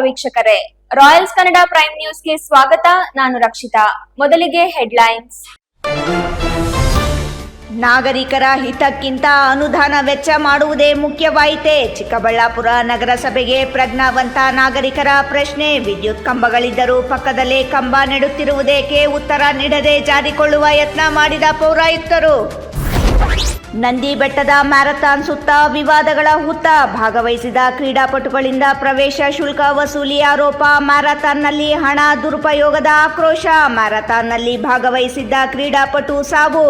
ವೀಕ್ಷಕರೇ, Royals Kannada prime ನ್ಯೂಸ್ಗೆ ಸ್ವಾಗತ. ನಾನು ರಕ್ಷಿತಾ. ಮೊದಲಿಗೆ ಹೆಡ್ಲೈನ್ಸ್. ನಾಗರಿಕರ ಹಿತಕ್ಕಿಂತ ಅನುದಾನ ವೆಚ್ಚ ಮಾಡುವುದೇ ಮುಖ್ಯವಾಯಿತೆ. ಚಿಕ್ಕಬಳ್ಳಾಪುರ ನಗರಸಭೆಗೆ ಪ್ರಜ್ಞಾವಂತ ನಾಗರಿಕರ ಪ್ರಶ್ನೆ. ವಿದ್ಯುತ್ ಕಂಬಗಳಿದ್ದರೂ ಪಕ್ಕದಲ್ಲೇ ಕಂಬ ನೆಡುತ್ತಿರುವುದೇಕೆ? ಉತ್ತರ ನೀಡದೆ ಜಾರಿಕೊಳ್ಳುವ ಯತ್ನ ಮಾಡಿದ ಪೌರಾಯುಕ್ತರು. ನಂದಿ ಬೆಟ್ಟದ ಮ್ಯಾರಥಾನ್ ಸುತ್ತ ವಿವಾದಗಳ ಹುತ್ತ. ಭಾಗವಹಿಸಿದ ಕ್ರೀಡಾಪಟುಗಳಿಂದ ಪ್ರವೇಶ ಶುಲ್ಕ ವಸೂಲಿ ಆರೋಪ. ಮ್ಯಾರಥಾನ್ನಲ್ಲಿ ಹಣ ದುರುಪಯೋಗದ ಆಕ್ರೋಶ. ಮ್ಯಾರಥಾನ್ನಲ್ಲಿ ಭಾಗವಹಿಸಿದ್ದ ಕ್ರೀಡಾಪಟು ಸಾವು.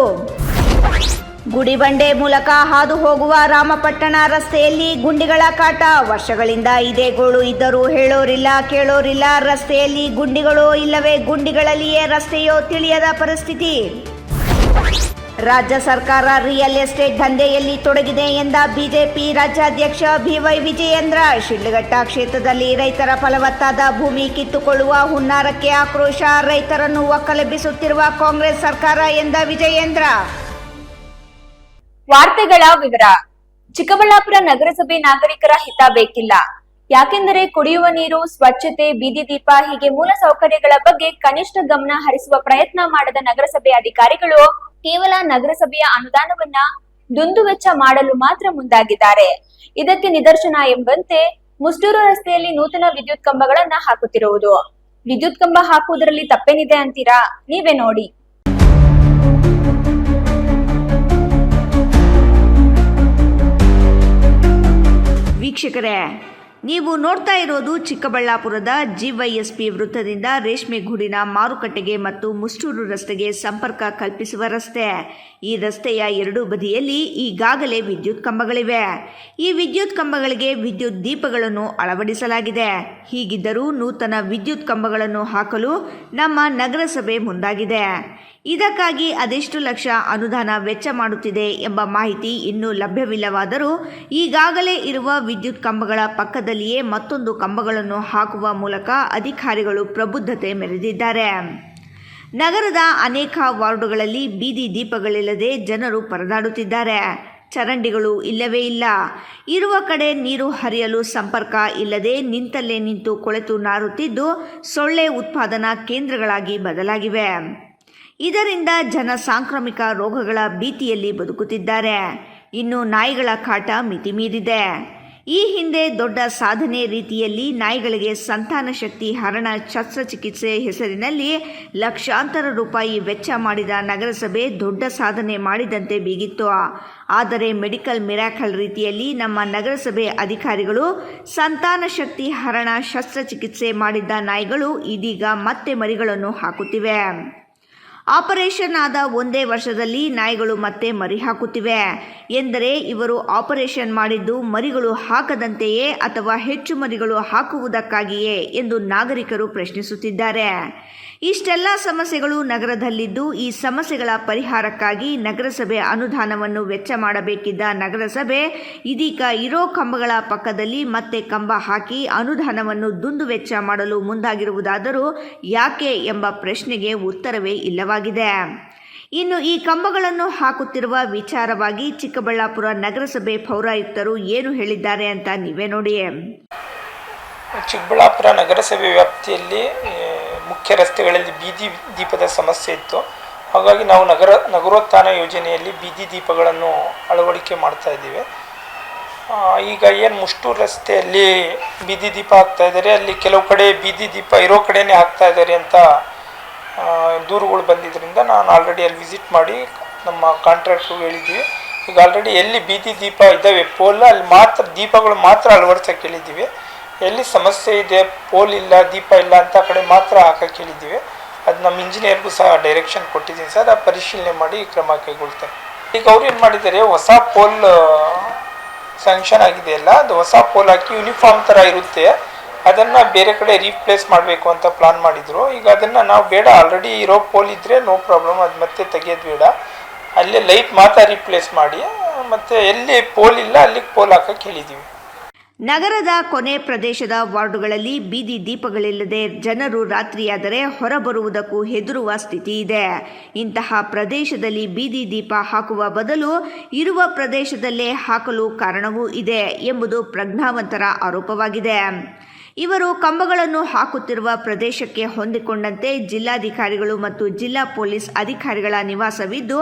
ಗುಡಿಬಂಡೆ ಮೂಲಕ ಹಾದು ಹೋಗುವ ರಾಮಪಟ್ಟಣ ರಸ್ತೆಯಲ್ಲಿ ಗುಂಡಿಗಳ ಕಾಟ. ವರ್ಷಗಳಿಂದ ಇದೇ ಗೋಳು ಇದ್ದರೂ ಹೇಳೋರಿಲ್ಲ ಕೇಳೋರಿಲ್ಲ. ರಸ್ತೆಯಲ್ಲಿ ಗುಂಡಿಗಳೋ ಇಲ್ಲವೇ ಗುಂಡಿಗಳಲ್ಲಿಯೇ ರಸ್ತೆಯೋ ತಿಳಿಯದ ಪರಿಸ್ಥಿತಿ. ರಾಜ್ಯ ಸರ್ಕಾರ ರಿಯಲ್ ಎಸ್ಟೇಟ್ ದಂಧೆಯಲ್ಲಿ ತೊಡಗಿದೆ ಎಂದ ಬಿಜೆಪಿ ರಾಜ್ಯಾಧ್ಯಕ್ಷ ಬಿವೈ ವಿಜಯೇಂದ್ರ. ಶಿಡ್ಲಘಟ್ಟ ಕ್ಷೇತ್ರದಲ್ಲಿ ರೈತರ ಫಲವತ್ತಾದ ಭೂಮಿ ಕಿತ್ತುಕೊಳ್ಳುವ ಹುನ್ನಾರಕ್ಕೆ ಆಕ್ರೋಶ. ರೈತರನ್ನು ಒಕ್ಕಲೆಬ್ಬಿಸುತ್ತಿರುವ ಕಾಂಗ್ರೆಸ್ ಸರ್ಕಾರ ಎಂದ ವಿಜಯೇಂದ್ರ. ವಾರ್ತೆಗಳ ವಿವರ. ಚಿಕ್ಕಬಳ್ಳಾಪುರ ನಗರಸಭೆ ನಾಗರಿಕರ ಹಿತ ಬೇಕಿಲ್ಲ. ಯಾಕೆಂದರೆ ಕುಡಿಯುವ ನೀರು, ಸ್ವಚ್ಛತೆ, ಬೀದಿ ದೀಪ ಹೀಗೆ ಮೂಲ ಸೌಕರ್ಯಗಳ ಬಗ್ಗೆ ಕನಿಷ್ಠ ಗಮನ ಹರಿಸುವ ಪ್ರಯತ್ನ ಮಾಡದ ನಗರಸಭೆ ಅಧಿಕಾರಿಗಳು ಕೇವಲ ನಗರಸಭೆಯ ಅನುದಾನವನ್ನ ದುಂದುವೆಚ್ಚ ಮಾಡಲು ಮಾತ್ರ ಮುಂದಾಗಿದ್ದಾರೆ. ಇದಕ್ಕೆ ನಿದರ್ಶನ ಎಂಬಂತೆ ಮುಸ್ಟೂರು ರಸ್ತೆಯಲ್ಲಿ ನೂತನ ವಿದ್ಯುತ್ ಕಂಬಗಳನ್ನ ಹಾಕುತ್ತಿರುವುದು. ವಿದ್ಯುತ್ ಕಂಬ ಹಾಕುವುದರಲ್ಲಿ ತಪ್ಪೇನಿದೆ ಅಂತೀರಾ? ನೀವೇ ನೋಡಿ. ವೀಕ್ಷಕರೇ, ನೀವು ನೋಡ್ತಾ ಇರೋದು ಚಿಕ್ಕಬಳ್ಳಾಪುರದ ಜಿವೈಎಸ್ಪಿ ವೃತ್ತದಿಂದ ರೇಷ್ಮೆಗೂಡಿನ ಮಾರುಕಟ್ಟೆಗೆ ಮತ್ತು ಮುಸ್ಟೂರು ರಸ್ತೆಗೆ ಸಂಪರ್ಕ ಕಲ್ಪಿಸುವ ರಸ್ತೆ. ಈ ರಸ್ತೆಯ ಎರಡೂ ಬದಿಯಲ್ಲಿ ಈಗಾಗಲೇ ವಿದ್ಯುತ್ ಕಂಬಗಳಿವೆ. ಈ ವಿದ್ಯುತ್ ಕಂಬಗಳಿಗೆ ವಿದ್ಯುತ್ ದೀಪಗಳನ್ನು ಅಳವಡಿಸಲಾಗಿದೆ. ಹೀಗಿದ್ದರೂ ನೂತನ ವಿದ್ಯುತ್ ಕಂಬಗಳನ್ನು ಹಾಕಲು ನಮ್ಮ ನಗರಸಭೆ ಮುಂದಾಗಿದೆ. ಇದಕ್ಕಾಗಿ ಅದೆಷ್ಟು ಲಕ್ಷ ಅನುದಾನ ವೆಚ್ಚ ಮಾಡುತ್ತಿದೆ ಎಂಬ ಮಾಹಿತಿ ಇನ್ನೂ ಲಭ್ಯವಿಲ್ಲವಾದರೂ ಈಗಾಗಲೇ ಇರುವ ವಿದ್ಯುತ್ ಕಂಬಗಳ ಪಕ್ಕದಲ್ಲಿಯೇ ಮತ್ತೊಂದು ಕಂಬಗಳನ್ನು ಹಾಕುವ ಮೂಲಕ ಅಧಿಕಾರಿಗಳು ಪ್ರಬುದ್ಧತೆ ಮೆರೆದಿದ್ದಾರೆ. ನಗರದ ಅನೇಕ ವಾರ್ಡುಗಳಲ್ಲಿ ಬೀದಿ ದೀಪಗಳಿಲ್ಲದೆ ಜನರು ಪರದಾಡುತ್ತಿದ್ದಾರೆ. ಚರಂಡಿಗಳು ಇಲ್ಲವೇ ಇಲ್ಲ. ಇರುವ ಕಡೆ ನೀರು ಹರಿಯಲು ಸಂಪರ್ಕ ಇಲ್ಲದೆ ನಿಂತಲ್ಲೇ ನಿಂತು ಕೊಳೆತು ನಾರುತ್ತಿದ್ದು ಸೊಳ್ಳೆ ಉತ್ಪಾದನಾ ಕೇಂದ್ರಗಳಾಗಿ ಬದಲಾಗಿವೆ. ಇದರಿಂದ ಜನ ಸಾಂಕ್ರಾಮಿಕ ರೋಗಗಳ ಭೀತಿಯಲ್ಲಿ ಬದುಕುತ್ತಿದ್ದಾರೆ. ಇನ್ನು ನಾಯಿಗಳ ಕಾಟ ಮಿತಿಮೀರಿದೆ. ಈ ಹಿಂದೆ ದೊಡ್ಡ ಸಾಧನೆ ರೀತಿಯಲ್ಲಿ ನಾಯಿಗಳಿಗೆ ಸಂತಾನ ಶಕ್ತಿ ಹರಣ ಶಸ್ತ್ರಚಿಕಿತ್ಸೆ ಹೆಸರಿನಲ್ಲಿ ಲಕ್ಷಾಂತರ ರೂಪಾಯಿ ವೆಚ್ಚ ಮಾಡಿದ ನಗರಸಭೆ ದೊಡ್ಡ ಸಾಧನೆ ಮಾಡಿದಂತೆ ಬೀಗಿತ್ತು. ಆದರೆ ಮೆಡಿಕಲ್ ಮಿರಾಕಲ್ ರೀತಿಯಲ್ಲಿ ನಮ್ಮ ನಗರಸಭೆ ಅಧಿಕಾರಿಗಳು ಸಂತಾನ ಶಕ್ತಿ ಹರಣ ಶಸ್ತ್ರಚಿಕಿತ್ಸೆ ಮಾಡಿದ್ದ ನಾಯಿಗಳು ಇದೀಗ ಮತ್ತೆ ಮರಿಗಳನ್ನು ಹಾಕುತ್ತಿವೆ. ಆಪರೇಷನ್ ಆದ ಒಂದೇ ವರ್ಷದಲ್ಲಿ ನಾಯಿಗಳು ಮತ್ತೆ ಮರಿ ಹಾಕುತ್ತಿವೆ ಎಂದರೆ ಇವರು ಆಪರೇಷನ್ ಮಾಡಿದ್ದು ಮರಿಗಳು ಹಾಕದಂತೆಯೇ ಅಥವಾ ಹೆಚ್ಚು ಮರಿಗಳು ಹಾಕುವುದಕ್ಕಾಗಿಯೇ ಎಂದು ನಾಗರಿಕರು ಪ್ರಶ್ನಿಸುತ್ತಿದ್ದಾರೆ. ಇಷ್ಟೆಲ್ಲ ಸಮಸ್ಯೆಗಳು ನಗರದಲ್ಲಿದ್ದು ಈ ಸಮಸ್ಯೆಗಳ ಪರಿಹಾರಕ್ಕಾಗಿ ನಗರಸಭೆ ಅನುದಾನವನ್ನು ವೆಚ್ಚ ಮಾಡಬೇಕಿದ್ದ ನಗರಸಭೆ ಇದೀಗ ಇರೋ ಕಂಬಗಳ ಪಕ್ಕದಲ್ಲಿ ಮತ್ತೆ ಕಂಬ ಹಾಕಿ ಅನುದಾನವನ್ನು ದುಂದು ವೆಚ್ಚ ಮಾಡಲು ಮುಂದಾಗಿರುವುದಾದರೂ ಯಾಕೆ ಎಂಬ ಪ್ರಶ್ನೆಗೆ ಉತ್ತರವೇ ಇಲ್ಲವಾಗಿದೆ. ಇನ್ನು ಈ ಕಂಬಗಳನ್ನು ಹಾಕುತ್ತಿರುವ ವಿಚಾರವಾಗಿ ಚಿಕ್ಕಬಳ್ಳಾಪುರ ನಗರಸಭೆ ಪೌರಾಯುಕ್ತರು ಏನು ಹೇಳಿದ್ದಾರೆ ಅಂತ ನೀವೇ ನೋಡಿ. ಚಿಕ್ಕಬಳ್ಳಾಪುರ ನಗರಸಭೆ ವ್ಯಾಪ್ತಿಯಲ್ಲಿ ಮುಖ್ಯ ರಸ್ತೆಗಳಲ್ಲಿ ಬೀದಿ ದೀಪದ ಸಮಸ್ಯೆ ಇತ್ತು. ಹಾಗಾಗಿ ನಾವು ನಗರೋತ್ಥಾನ ಯೋಜನೆಯಲ್ಲಿ ಬೀದಿ ದೀಪಗಳನ್ನು ಅಳವಡಿಕೆ ಮಾಡ್ತಾ ಇದ್ದೀವಿ. ಈಗ ಏನು ಮುಸ್ಟೂರು ರಸ್ತೆಯಲ್ಲಿ ಬೀದಿ ದೀಪ ಹಾಕ್ತಾ ಇದ್ದಾರೆ, ಅಲ್ಲಿ ಕೆಲವು ಕಡೆ ಬೀದಿ ದೀಪ ಇರೋ ಕಡೆನೇ ಹಾಕ್ತಾ ಇದ್ದಾರೆ ಅಂತ ದೂರುಗಳು ಬಂದಿದ್ದರಿಂದ ನಾನು ಆಲ್ರೆಡಿ ಅಲ್ಲಿ ವಿಸಿಟ್ ಮಾಡಿ ನಮ್ಮ ಕಾಂಟ್ರಾಕ್ಟ್ರು ಹೇಳಿದ್ದೀವಿ. ಈಗ ಆಲ್ರೆಡಿ ಎಲ್ಲಿ ಬೀದಿ ದೀಪ ಇದ್ದಾವೆ ಪೋಲ್, ಅಲ್ಲಿ ಮಾತ್ರ ದೀಪಗಳು ಮಾತ್ರ ಅಳವಡಿಸೋಕೆ ಹೇಳಿದ್ದೀವಿ. ಎಲ್ಲಿ ಸಮಸ್ಯೆ ಇದೆ, ಪೋಲ್ ಇಲ್ಲ, ದೀಪ ಇಲ್ಲ ಅಂತ ಕಡೆ ಮಾತ್ರ ಹಾಕಕ್ಕೆ ಹೇಳಿದ್ದೀವಿ. ಅದು ನಮ್ಮ ಇಂಜಿನಿಯರ್ಗೂ ಸಹ ಡೈರೆಕ್ಷನ್ ಕೊಟ್ಟಿದ್ದೀನಿ ಸರ್, ಅದು ಪರಿಶೀಲನೆ ಮಾಡಿ ಕ್ರಮ ಕೈಗೊಳ್ತಾರೆ. ಈಗ ಅವ್ರು ಏನು ಮಾಡಿದ್ದಾರೆ, ಹೊಸ ಪೋಲ್ ಸ್ಯಾಂಕ್ಷನ್ ಆಗಿದೆಯಲ್ಲ, ಅದು ಹೊಸ ಪೋಲ್ ಹಾಕಿ ಯೂನಿಫಾರ್ಮ್ ಥರ ಇರುತ್ತೆ, ಅದನ್ನು ಬೇರೆ ಕಡೆ ರೀಪ್ಲೇಸ್ ಮಾಡಬೇಕು ಅಂತ ಪ್ಲಾನ್ ಮಾಡಿದರು. ಈಗ ಅದನ್ನು ನಾವು ಬೇಡ, ಆಲ್ರೆಡಿ ಇರೋ ಪೋಲ್ ಇದ್ದರೆ ನೋ ಪ್ರಾಬ್ಲಮ್, ಅದು ಮತ್ತೆ ತೆಗೆಯೋದು ಬೇಡ, ಅಲ್ಲೇ ಲೈಟ್ ಮಾತ್ರ ರೀಪ್ಲೇಸ್ ಮಾಡಿ, ಮತ್ತು ಎಲ್ಲಿ ಪೋಲ್ ಇಲ್ಲ ಅಲ್ಲಿಗೆ ಪೋಲ್ ಹಾಕಕ್ಕೆ ಹೇಳಿದ್ದೀವಿ. ನಗರದ ಕೊನೆ ಪ್ರದೇಶದ ವಾರ್ಡುಗಳಲ್ಲಿ ಬೀದಿ ದೀಪಗಳಿಲ್ಲದೆ ಜನರು ರಾತ್ರಿಯಾದರೆ ಹೊರಬರುವುದಕ್ಕೂ ಹೆದರುವ ಸ್ಥಿತಿ ಇದೆ. ಇಂತಹ ಪ್ರದೇಶದಲ್ಲಿ ಬೀದಿ ದೀಪ ಹಾಕುವ ಬದಲು ಇರುವ ಪ್ರದೇಶದಲ್ಲೇ ಹಾಕಲು ಕಾರಣವೂ ಇದೆ ಎಂಬುದು ಪ್ರಜ್ಞಾವಂತರ ಆರೋಪವಾಗಿದೆ. ಇವರು ಕಂಬಗಳನ್ನು ಹಾಕುತ್ತಿರುವ ಪ್ರದೇಶಕ್ಕೆ ಹೊಂದಿಕೊಂಡಂತೆ ಜಿಲ್ಲಾಧಿಕಾರಿಗಳು ಮತ್ತು ಜಿಲ್ಲಾ ಪೊಲೀಸ್ ಅಧಿಕಾರಿಗಳ ನಿವಾಸವಿದ್ದು,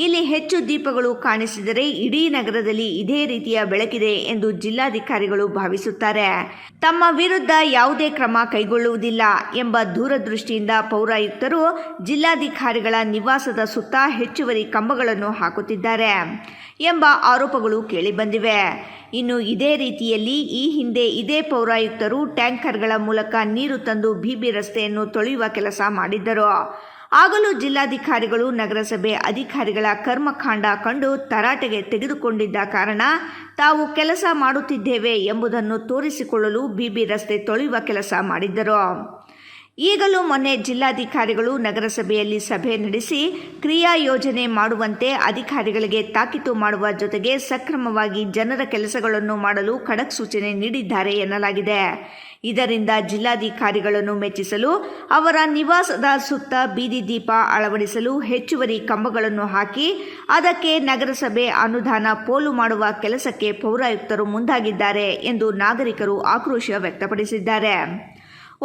ಇಲ್ಲಿ ಹೆಚ್ಚು ದೀಪಗಳು ಕಾಣಿಸಿದರೆ ಇಡೀ ನಗರದಲ್ಲಿ ಇದೇ ರೀತಿಯ ಬೆಳಕಿದೆ ಎಂದು ಜಿಲ್ಲಾಧಿಕಾರಿಗಳು ಭಾವಿಸುತ್ತಾರೆ. ತಮ್ಮ ವಿರುದ್ಧ ಯಾವುದೇ ಕ್ರಮ ಕೈಗೊಳ್ಳುವುದಿಲ್ಲ ಎಂಬ ದೂರದೃಷ್ಟಿಯಿಂದ ಪೌರಾಯುಕ್ತರು ಜಿಲ್ಲಾಧಿಕಾರಿಗಳ ನಿವಾಸದ ಸುತ್ತ ಹೆಚ್ಚುವರಿ ಕಂಬಗಳನ್ನು ಹಾಕುತ್ತಿದ್ದಾರೆ ಎಂಬ ಆರೋಪಗಳು ಕೇಳಿಬಂದಿವೆ. ಇನ್ನು ಇದೇ ರೀತಿಯಲ್ಲಿ ಈ ಹಿಂದೆ ಇದೇ ಪೌರಾಯುಕ್ತರು ಟ್ಯಾಂಕರ್ಗಳ ಮೂಲಕ ನೀರು ತಂದು ಬಿಬಿ ರಸ್ತೆಯನ್ನು ತೊಳೆಯುವ ಕೆಲಸ ಮಾಡಿದ್ದರು. ಆಗಲೂ ಜಿಲ್ಲಾಧಿಕಾರಿಗಳು ನಗರಸಭೆ ಅಧಿಕಾರಿಗಳ ಕರ್ಮಕಾಂಡ ಕಂಡು ತರಾಟೆಗೆ ತೆಗೆದುಕೊಂಡಿದ್ದ ಕಾರಣ ತಾವು ಕೆಲಸ ಮಾಡುತ್ತಿದ್ದೇವೆ ಎಂಬುದನ್ನು ತೋರಿಸಿಕೊಳ್ಳಲು ಬಿಬಿ ರಸ್ತೆ ತೊಳೆಯುವ ಕೆಲಸ ಮಾಡಿದ್ದರು. ಈಗಲೂ ಮೊನ್ನೆ ಜಿಲ್ಲಾಧಿಕಾರಿಗಳು ನಗರಸಭೆಯಲ್ಲಿ ಸಭೆ ನಡೆಸಿ ಕ್ರಿಯಾ ಯೋಜನೆ ಮಾಡುವಂತೆ ಅಧಿಕಾರಿಗಳಿಗೆ ತಾಕೀತು ಮಾಡುವ ಜೊತೆಗೆ ಸಕ್ರಮವಾಗಿ ಜನರ ಕೆಲಸಗಳನ್ನು ಮಾಡಲು ಖಡಕ್ ಸೂಚನೆ ನೀಡಿದ್ದಾರೆ ಎನ್ನಲಾಗಿದೆ. ಇದರಿಂದ ಜಿಲ್ಲಾಧಿಕಾರಿಗಳನ್ನು ಮೆಚ್ಚಿಸಲು ಅವರ ನಿವಾಸದ ಸುತ್ತ ಬೀದಿ ದೀಪ ಅಳವಡಿಸಲು ಹೆಚ್ಚುವರಿ ಕಂಬಗಳನ್ನು ಹಾಕಿ ಅದಕ್ಕೆ ನಗರಸಭೆ ಅನುದಾನ ಪೋಲು ಮಾಡುವ ಕೆಲಸಕ್ಕೆ ಪೌರಾಯುಕ್ತರು ಮುಂದಾಗಿದ್ದಾರೆ ಎಂದು ನಾಗರಿಕರು ಆಕ್ರೋಶ ವ್ಯಕ್ತಪಡಿಸಿದ್ದಾರೆ.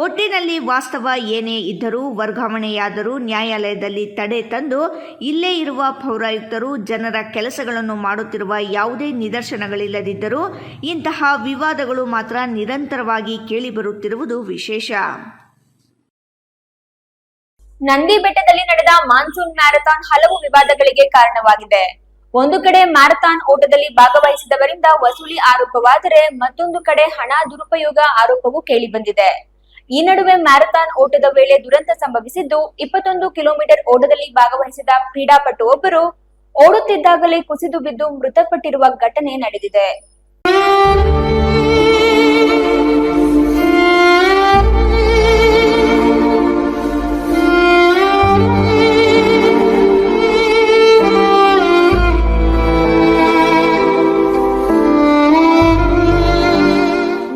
ಒಟ್ಟಿನಲ್ಲಿ ವಾಸ್ತವ ಏನೇ ಇದ್ದರೂ ವರ್ಗಾವಣೆಯಾದರೂ ನ್ಯಾಯಾಲಯದಲ್ಲಿ ತಡೆ ತಂದು ಇಲ್ಲೇ ಇರುವ ಪೌರಾಯುಕ್ತರು ಜನರ ಕೆಲಸಗಳನ್ನು ಮಾಡುತ್ತಿರುವ ಯಾವುದೇ ನಿದರ್ಶನಗಳಿಲ್ಲದಿದ್ದರೂ ಇಂತಹ ವಿವಾದಗಳು ಮಾತ್ರ ನಿರಂತರವಾಗಿ ಕೇಳಿಬರುತ್ತಿರುವುದು ವಿಶೇಷ. ನಂದಿ ಬೆಟ್ಟದಲ್ಲಿ ನಡೆದ ಮಾನ್ಸೂನ್ ಮ್ಯಾರಥಾನ್ ಹಲವು ವಿವಾದಗಳಿಗೆ ಕಾರಣವಾಗಿದೆ. ಒಂದು ಕಡೆ ಮ್ಯಾರಥಾನ್ ಓಟದಲ್ಲಿ ಭಾಗವಹಿಸಿದವರಿಂದ ವಸೂಲಿ ಆರೋಪವಾದರೆ ಮತ್ತೊಂದು ಕಡೆ ಹಣ ದುರುಪಯೋಗ ಆರೋಪವೂ ಕೇಳಿಬಂದಿದೆ. ಈ ನಡುವೆ ಮ್ಯಾರಥಾನ್ ಓಟದ ವೇಳೆ ದುರಂತ ಸಂಭವಿಸಿದ್ದು, 21 ಕಿಲೋಮೀಟರ್ ಓಟದಲ್ಲಿ ಭಾಗವಹಿಸಿದ ಕ್ರೀಡಾಪಟು ಒಬ್ಬರು ಓಡುತ್ತಿದ್ದಾಗಲೇ ಕುಸಿದು ಬಿದ್ದು ಮೃತಪಟ್ಟಿರುವ ಘಟನೆ ನಡೆದಿದೆ.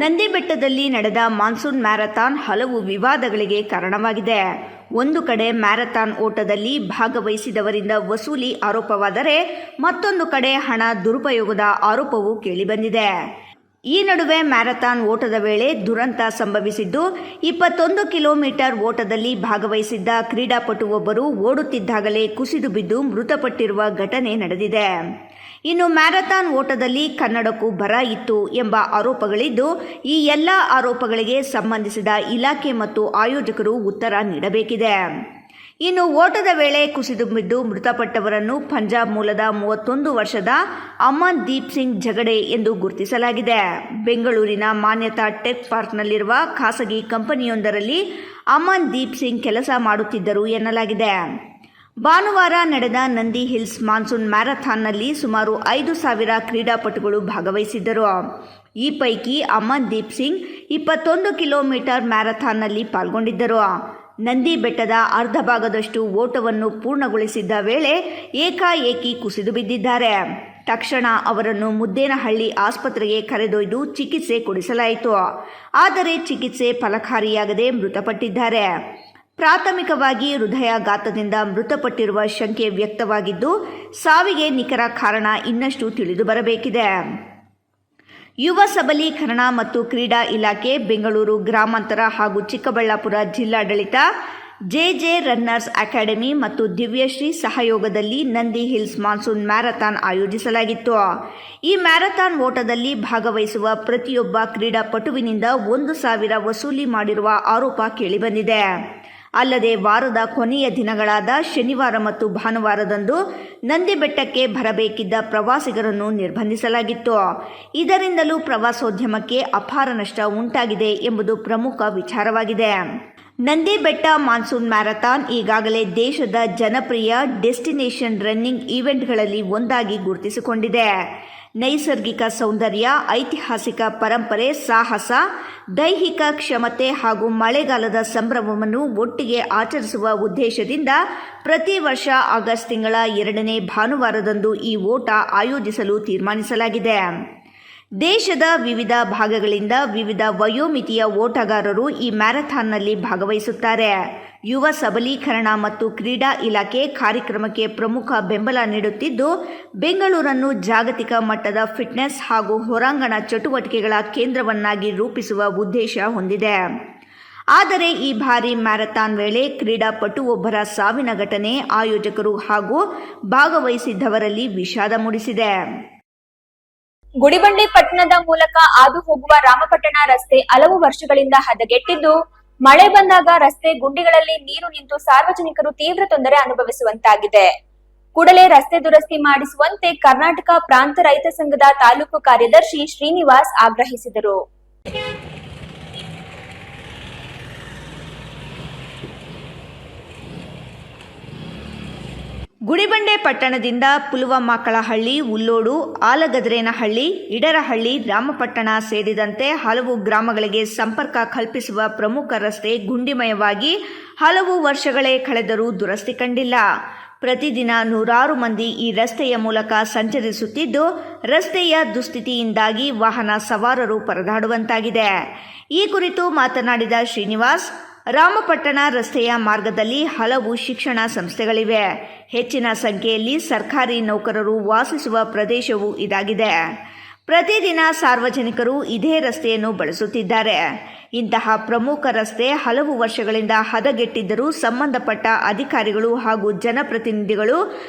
ನಂದಿ ಬೆಟ್ಟದಲ್ಲಿ ನಡೆದ ಮಾನ್ಸೂನ್ ಮ್ಯಾರಥಾನ್ ಹಲವು ವಿವಾದಗಳಿಗೆ ಕಾರಣವಾಗಿದೆ. ಒಂದು ಕಡೆ ಮ್ಯಾರಥಾನ್ ಓಟದಲ್ಲಿ ಭಾಗವಹಿಸಿದವರಿಂದ ವಸೂಲಿ ಆರೋಪವಾದರೆ ಮತ್ತೊಂದು ಕಡೆ ಹಣ ದುರುಪಯೋಗದ ಆರೋಪವೂ ಕೇಳಿಬಂದಿದೆ. ಈ ನಡುವೆ ಮ್ಯಾರಥಾನ್ ಓಟದ ವೇಳೆ ದುರಂತ ಸಂಭವಿಸಿದ್ದು, 21 ಕಿಲೋಮೀಟರ್ ಓಟದಲ್ಲಿ ಭಾಗವಹಿಸಿದ್ದ ಕ್ರೀಡಾಪಟು ಒಬ್ಬರು ಓಡುತ್ತಿದ್ದಾಗಲೇ ಕುಸಿದು ಬಿದ್ದು ಮೃತಪಟ್ಟಿರುವ ಘಟನೆ ನಡೆದಿದೆ. ಇನ್ನು ಮ್ಯಾರಥಾನ್ ಓಟದಲ್ಲಿ ಕನ್ನಡಕ್ಕೂ ಬರ ಇತ್ತು ಎಂಬ ಆರೋಪಗಳಿದ್ದು, ಈ ಎಲ್ಲ ಆರೋಪಗಳಿಗೆ ಸಂಬಂಧಿಸಿದ ಇಲಾಖೆ ಮತ್ತು ಆಯೋಜಕರು ಉತ್ತರ ನೀಡಬೇಕಿದೆ. ಇನ್ನು ಓಟದ ವೇಳೆ ಕುಸಿದು ಬಿದ್ದು ಮೃತಪಟ್ಟವರನ್ನು ಪಂಜಾಬ್ ಮೂಲದ 31 ವರ್ಷದ ಅಮನ್ ದೀಪ್ ಸಿಂಗ್ ಜಗಡೆ ಎಂದು ಗುರುತಿಸಲಾಗಿದೆ. ಬೆಂಗಳೂರಿನ ಮಾನ್ಯತಾ ಟೆಕ್ ಪಾರ್ಕ್ನಲ್ಲಿರುವ ಖಾಸಗಿ ಕಂಪನಿಯೊಂದರಲ್ಲಿ ಅಮನ್ ದೀಪ್ ಸಿಂಗ್ ಕೆಲಸ ಮಾಡುತ್ತಿದ್ದರು ಎನ್ನಲಾಗಿದೆ. ಭಾನುವಾರ ನಡೆದ ನಂದಿ ಹಿಲ್ಸ್ ಮಾನ್ಸೂನ್ ಮ್ಯಾರಥಾನ್ನಲ್ಲಿ ಸುಮಾರು 5,000 ಕ್ರೀಡಾಪಟುಗಳು ಭಾಗವಹಿಸಿದ್ದರು. ಈ ಪೈಕಿ ಅಮನ್ ದೀಪ್ ಸಿಂಗ್ 21 ಕಿಲೋಮೀಟರ್ ಮ್ಯಾರಥಾನ್ನಲ್ಲಿ ಪಾಲ್ಗೊಂಡಿದ್ದರು. ನಂದಿ ಬೆಟ್ಟದ ಅರ್ಧ ಭಾಗದಷ್ಟು ಓಟವನ್ನು ಪೂರ್ಣಗೊಳಿಸಿದ್ದ ವೇಳೆ ಏಕಾಏಕಿ ಕುಸಿದು ಬಿದ್ದಿದ್ದಾರೆ. ತಕ್ಷಣ ಅವರನ್ನು ಮುದ್ದೇನಹಳ್ಳಿ ಆಸ್ಪತ್ರೆಗೆ ಕರೆದೊಯ್ದು ಚಿಕಿತ್ಸೆ ಕೊಡಿಸಲಾಯಿತು. ಆದರೆ ಚಿಕಿತ್ಸೆ ಫಲಕಾರಿಯಾಗದೆ ಮೃತಪಟ್ಟಿದ್ದಾರೆ. ಪ್ರಾಥಮಿಕವಾಗಿ ಹೃದಯಾಘಾತದಿಂದ ಮೃತಪಟ್ಟಿರುವ ಶಂಕೆ ವ್ಯಕ್ತವಾಗಿದ್ದು, ಸಾವಿಗೆ ನಿಖರ ಕಾರಣ ಇನ್ನಷ್ಟು ತಿಳಿದು ಬರಬೇಕಿದೆ. ಯುವ ಸಬಲೀಕರಣ ಮತ್ತು ಕ್ರೀಡಾ ಇಲಾಖೆ, ಬೆಂಗಳೂರು ಗ್ರಾಮಾಂತರ ಹಾಗೂ ಚಿಕ್ಕಬಳ್ಳಾಪುರ ಜಿಲ್ಲಾಡಳಿತ, ಜೆಜೆ ರನ್ನರ್ಸ್ ಅಕಾಡೆಮಿ ಮತ್ತು ದಿವ್ಯಶ್ರೀ ಸಹಯೋಗದಲ್ಲಿ ನಂದಿ ಹಿಲ್ಸ್ ಮಾನ್ಸೂನ್ ಮ್ಯಾರಥಾನ್ ಆಯೋಜಿಸಲಾಗಿತ್ತು. ಈ ಮ್ಯಾರಥಾನ್ ಓಟದಲ್ಲಿ ಭಾಗವಹಿಸುವ ಪ್ರತಿಯೊಬ್ಬ ಕ್ರೀಡಾಪಟುವಿನಿಂದ 1,000 ವಸೂಲಿ ಮಾಡಿರುವ ಆರೋಪ ಕೇಳಿಬಂದಿದೆ. ಅಲ್ಲದೆ ವಾರದ ಕೊನೆಯ ದಿನಗಳಾದ ಶನಿವಾರ ಮತ್ತು ಭಾನುವಾರದಂದು ನಂದಿ ಬೆಟ್ಟಕ್ಕೆ ಬರಬೇಕಿದ್ದ ಪ್ರವಾಸಿಗರನ್ನು ನಿರ್ಬಂಧಿಸಲಾಗಿತ್ತು. ಇದರಿಂದಲೂ ಪ್ರವಾಸೋದ್ಯಮಕ್ಕೆ ಅಪಾರ ನಷ್ಟ ಉಂಟಾಗಿದೆ ಎಂಬುದು ಪ್ರಮುಖ ವಿಚಾರವಾಗಿದೆ. ನಂದಿ ಬೆಟ್ಟ ಮಾನ್ಸೂನ್ ಮ್ಯಾರಥಾನ್ ಈಗಾಗಲೇ ದೇಶದ ಜನಪ್ರಿಯ ಡೆಸ್ಟಿನೇಷನ್ ರನ್ನಿಂಗ್ ಈವೆಂಟ್ಗಳಲ್ಲಿ ಒಂದಾಗಿ ಗುರುತಿಸಿಕೊಂಡಿದೆ. ನೈಸರ್ಗಿಕ ಸೌಂದರ್ಯ, ಐತಿಹಾಸಿಕ ಪರಂಪರೆ, ಸಾಹಸ, ದೈಹಿಕ ಕ್ಷಮತೆ ಹಾಗೂ ಮಳೆಗಾಲದ ಸಂಭ್ರಮವನ್ನು ಒಟ್ಟಿಗೆ ಆಚರಿಸುವ ಉದ್ದೇಶದಿಂದ ಪ್ರತಿ ವರ್ಷ ಆಗಸ್ಟ್ ತಿಂಗಳ 2ನೇ ಭಾನುವಾರದಂದು ಈ ಓಟ ಆಯೋಜಿಸಲು ತೀರ್ಮಾನಿಸಲಾಗಿದೆ. ದೇಶದ ವಿವಿಧ ಭಾಗಗಳಿಂದ ವಿವಿಧ ವಯೋಮಿತಿಯ ಓಟಗಾರರು ಈ ಮ್ಯಾರಥಾನ್ನಲ್ಲಿ ಭಾಗವಹಿಸುತ್ತಾರೆ. ಯುವ ಸಬಲೀಕರಣ ಮತ್ತು ಕ್ರೀಡಾ ಇಲಾಖೆ ಕಾರ್ಯಕ್ರಮಕ್ಕೆ ಪ್ರಮುಖ ಬೆಂಬಲ ನೀಡುತ್ತಿದ್ದು, ಬೆಂಗಳೂರನ್ನು ಜಾಗತಿಕ ಮಟ್ಟದ ಫಿಟ್ನೆಸ್ ಹಾಗೂ ಹೊರಾಂಗಣ ಚಟುವಟಿಕೆಗಳ ಕೇಂದ್ರವನ್ನಾಗಿ ರೂಪಿಸುವ ಉದ್ದೇಶ ಹೊಂದಿದೆ. ಆದರೆ ಈ ಬಾರಿ ಮ್ಯಾರಥಾನ್ ವೇಳೆ ಕ್ರೀಡಾಪಟುವೊಬ್ಬರ ಸಾವಿನ ಘಟನೆ ಆಯೋಜಕರು ಹಾಗೂ ಭಾಗವಹಿಸಿದ್ದವರಲ್ಲಿ ವಿಷಾದ ಮೂಡಿಸಿದೆ. ಗುಡಿಬಂಡೆ ಪಟ್ಟಣದ ಮೂಲಕ ಹಾದು ಹೋಗುವ ರಾಮಪಟ್ಟಣ ರಸ್ತೆ ಹಲವು ವರ್ಷಗಳಿಂದ ಹದಗೆಟ್ಟಿದ್ದು, ಮಳೆ ಬಂದಾಗ ರಸ್ತೆ ಗುಂಡಿಗಳಲ್ಲಿ ನೀರು ನಿಂತು ಸಾರ್ವಜನಿಕರು ತೀವ್ರ ತೊಂದರೆ ಅನುಭವಿಸುವಂತಾಗಿದೆ. ಕೂಡಲೇ ರಸ್ತೆ ದುರಸ್ತಿ ಮಾಡಿಸುವಂತೆ ಕರ್ನಾಟಕ ಪ್ರಾಂತ ರೈತ ಸಂಘದ ತಾಲೂಕು ಕಾರ್ಯದರ್ಶಿ ಶ್ರೀನಿವಾಸ್ ಆಗ್ರಹಿಸಿದರು. ಗುಡಿಬಂಡೆ ಪಟ್ಟಣದಿಂದ ಪುಲ್ವಮಾಕಳಹಳ್ಳಿ, ಉಲ್ಲೋಡು, ಆಲಗದ್ರೇನಹಳ್ಳಿ, ಇಡರಹಳ್ಳಿ, ರಾಮಪಟ್ಟಣ ಸೇರಿದಂತೆ ಹಲವು ಗ್ರಾಮಗಳಿಗೆ ಸಂಪರ್ಕ ಕಲ್ಪಿಸುವ ಪ್ರಮುಖ ರಸ್ತೆ ಗುಂಡಿಮಯವಾಗಿ ಹಲವು ವರ್ಷಗಳೇ ಕಳೆದರೂ ದುರಸ್ತಿ ಕಂಡಿಲ್ಲ. ಪ್ರತಿದಿನ ನೂರಾರು ಮಂದಿ ಈ ರಸ್ತೆಯ ಮೂಲಕ ಸಂಚರಿಸುತ್ತಿದ್ದು, ರಸ್ತೆಯ ದುಸ್ಥಿತಿಯಿಂದಾಗಿ ವಾಹನ ಸವಾರರು ಪರದಾಡುವಂತಾಗಿದೆ. ಈ ಕುರಿತು ಮಾತನಾಡಿದ ಶ್ರೀನಿವಾಸ್, ರಾಮಪಟ್ಟಣ ರಸ್ತೆಯ ಮಾರ್ಗದಲ್ಲಿ ಹಲವು ಶಿಕ್ಷಣ ಸಂಸ್ಥೆಗಳಿವೆ. ಹೆಚ್ಚಿನ ಸಂಖ್ಯೆಯಲ್ಲಿ ಸರ್ಕಾರಿ ನೌಕರರು ವಾಸಿಸುವ ಪ್ರದೇಶವೂ ಇದಾಗಿದೆ. ಪ್ರತಿದಿನ ಸಾರ್ವಜನಿಕರು ಇದೇ ರಸ್ತೆಯನ್ನು ಬಳಸುತ್ತಿದ್ದಾರೆ. ಇಂತಹ ಪ್ರಮುಖ ರಸ್ತೆ ಹಲವು ವರ್ಷಗಳಿಂದ ಹದಗೆಟ್ಟಿದ್ದರೂ ಸಂಬಂಧಪಟ್ಟ ಅಧಿಕಾರಿಗಳು ಹಾಗೂ ಜನಪ್ರತಿನಿಧಿಗಳು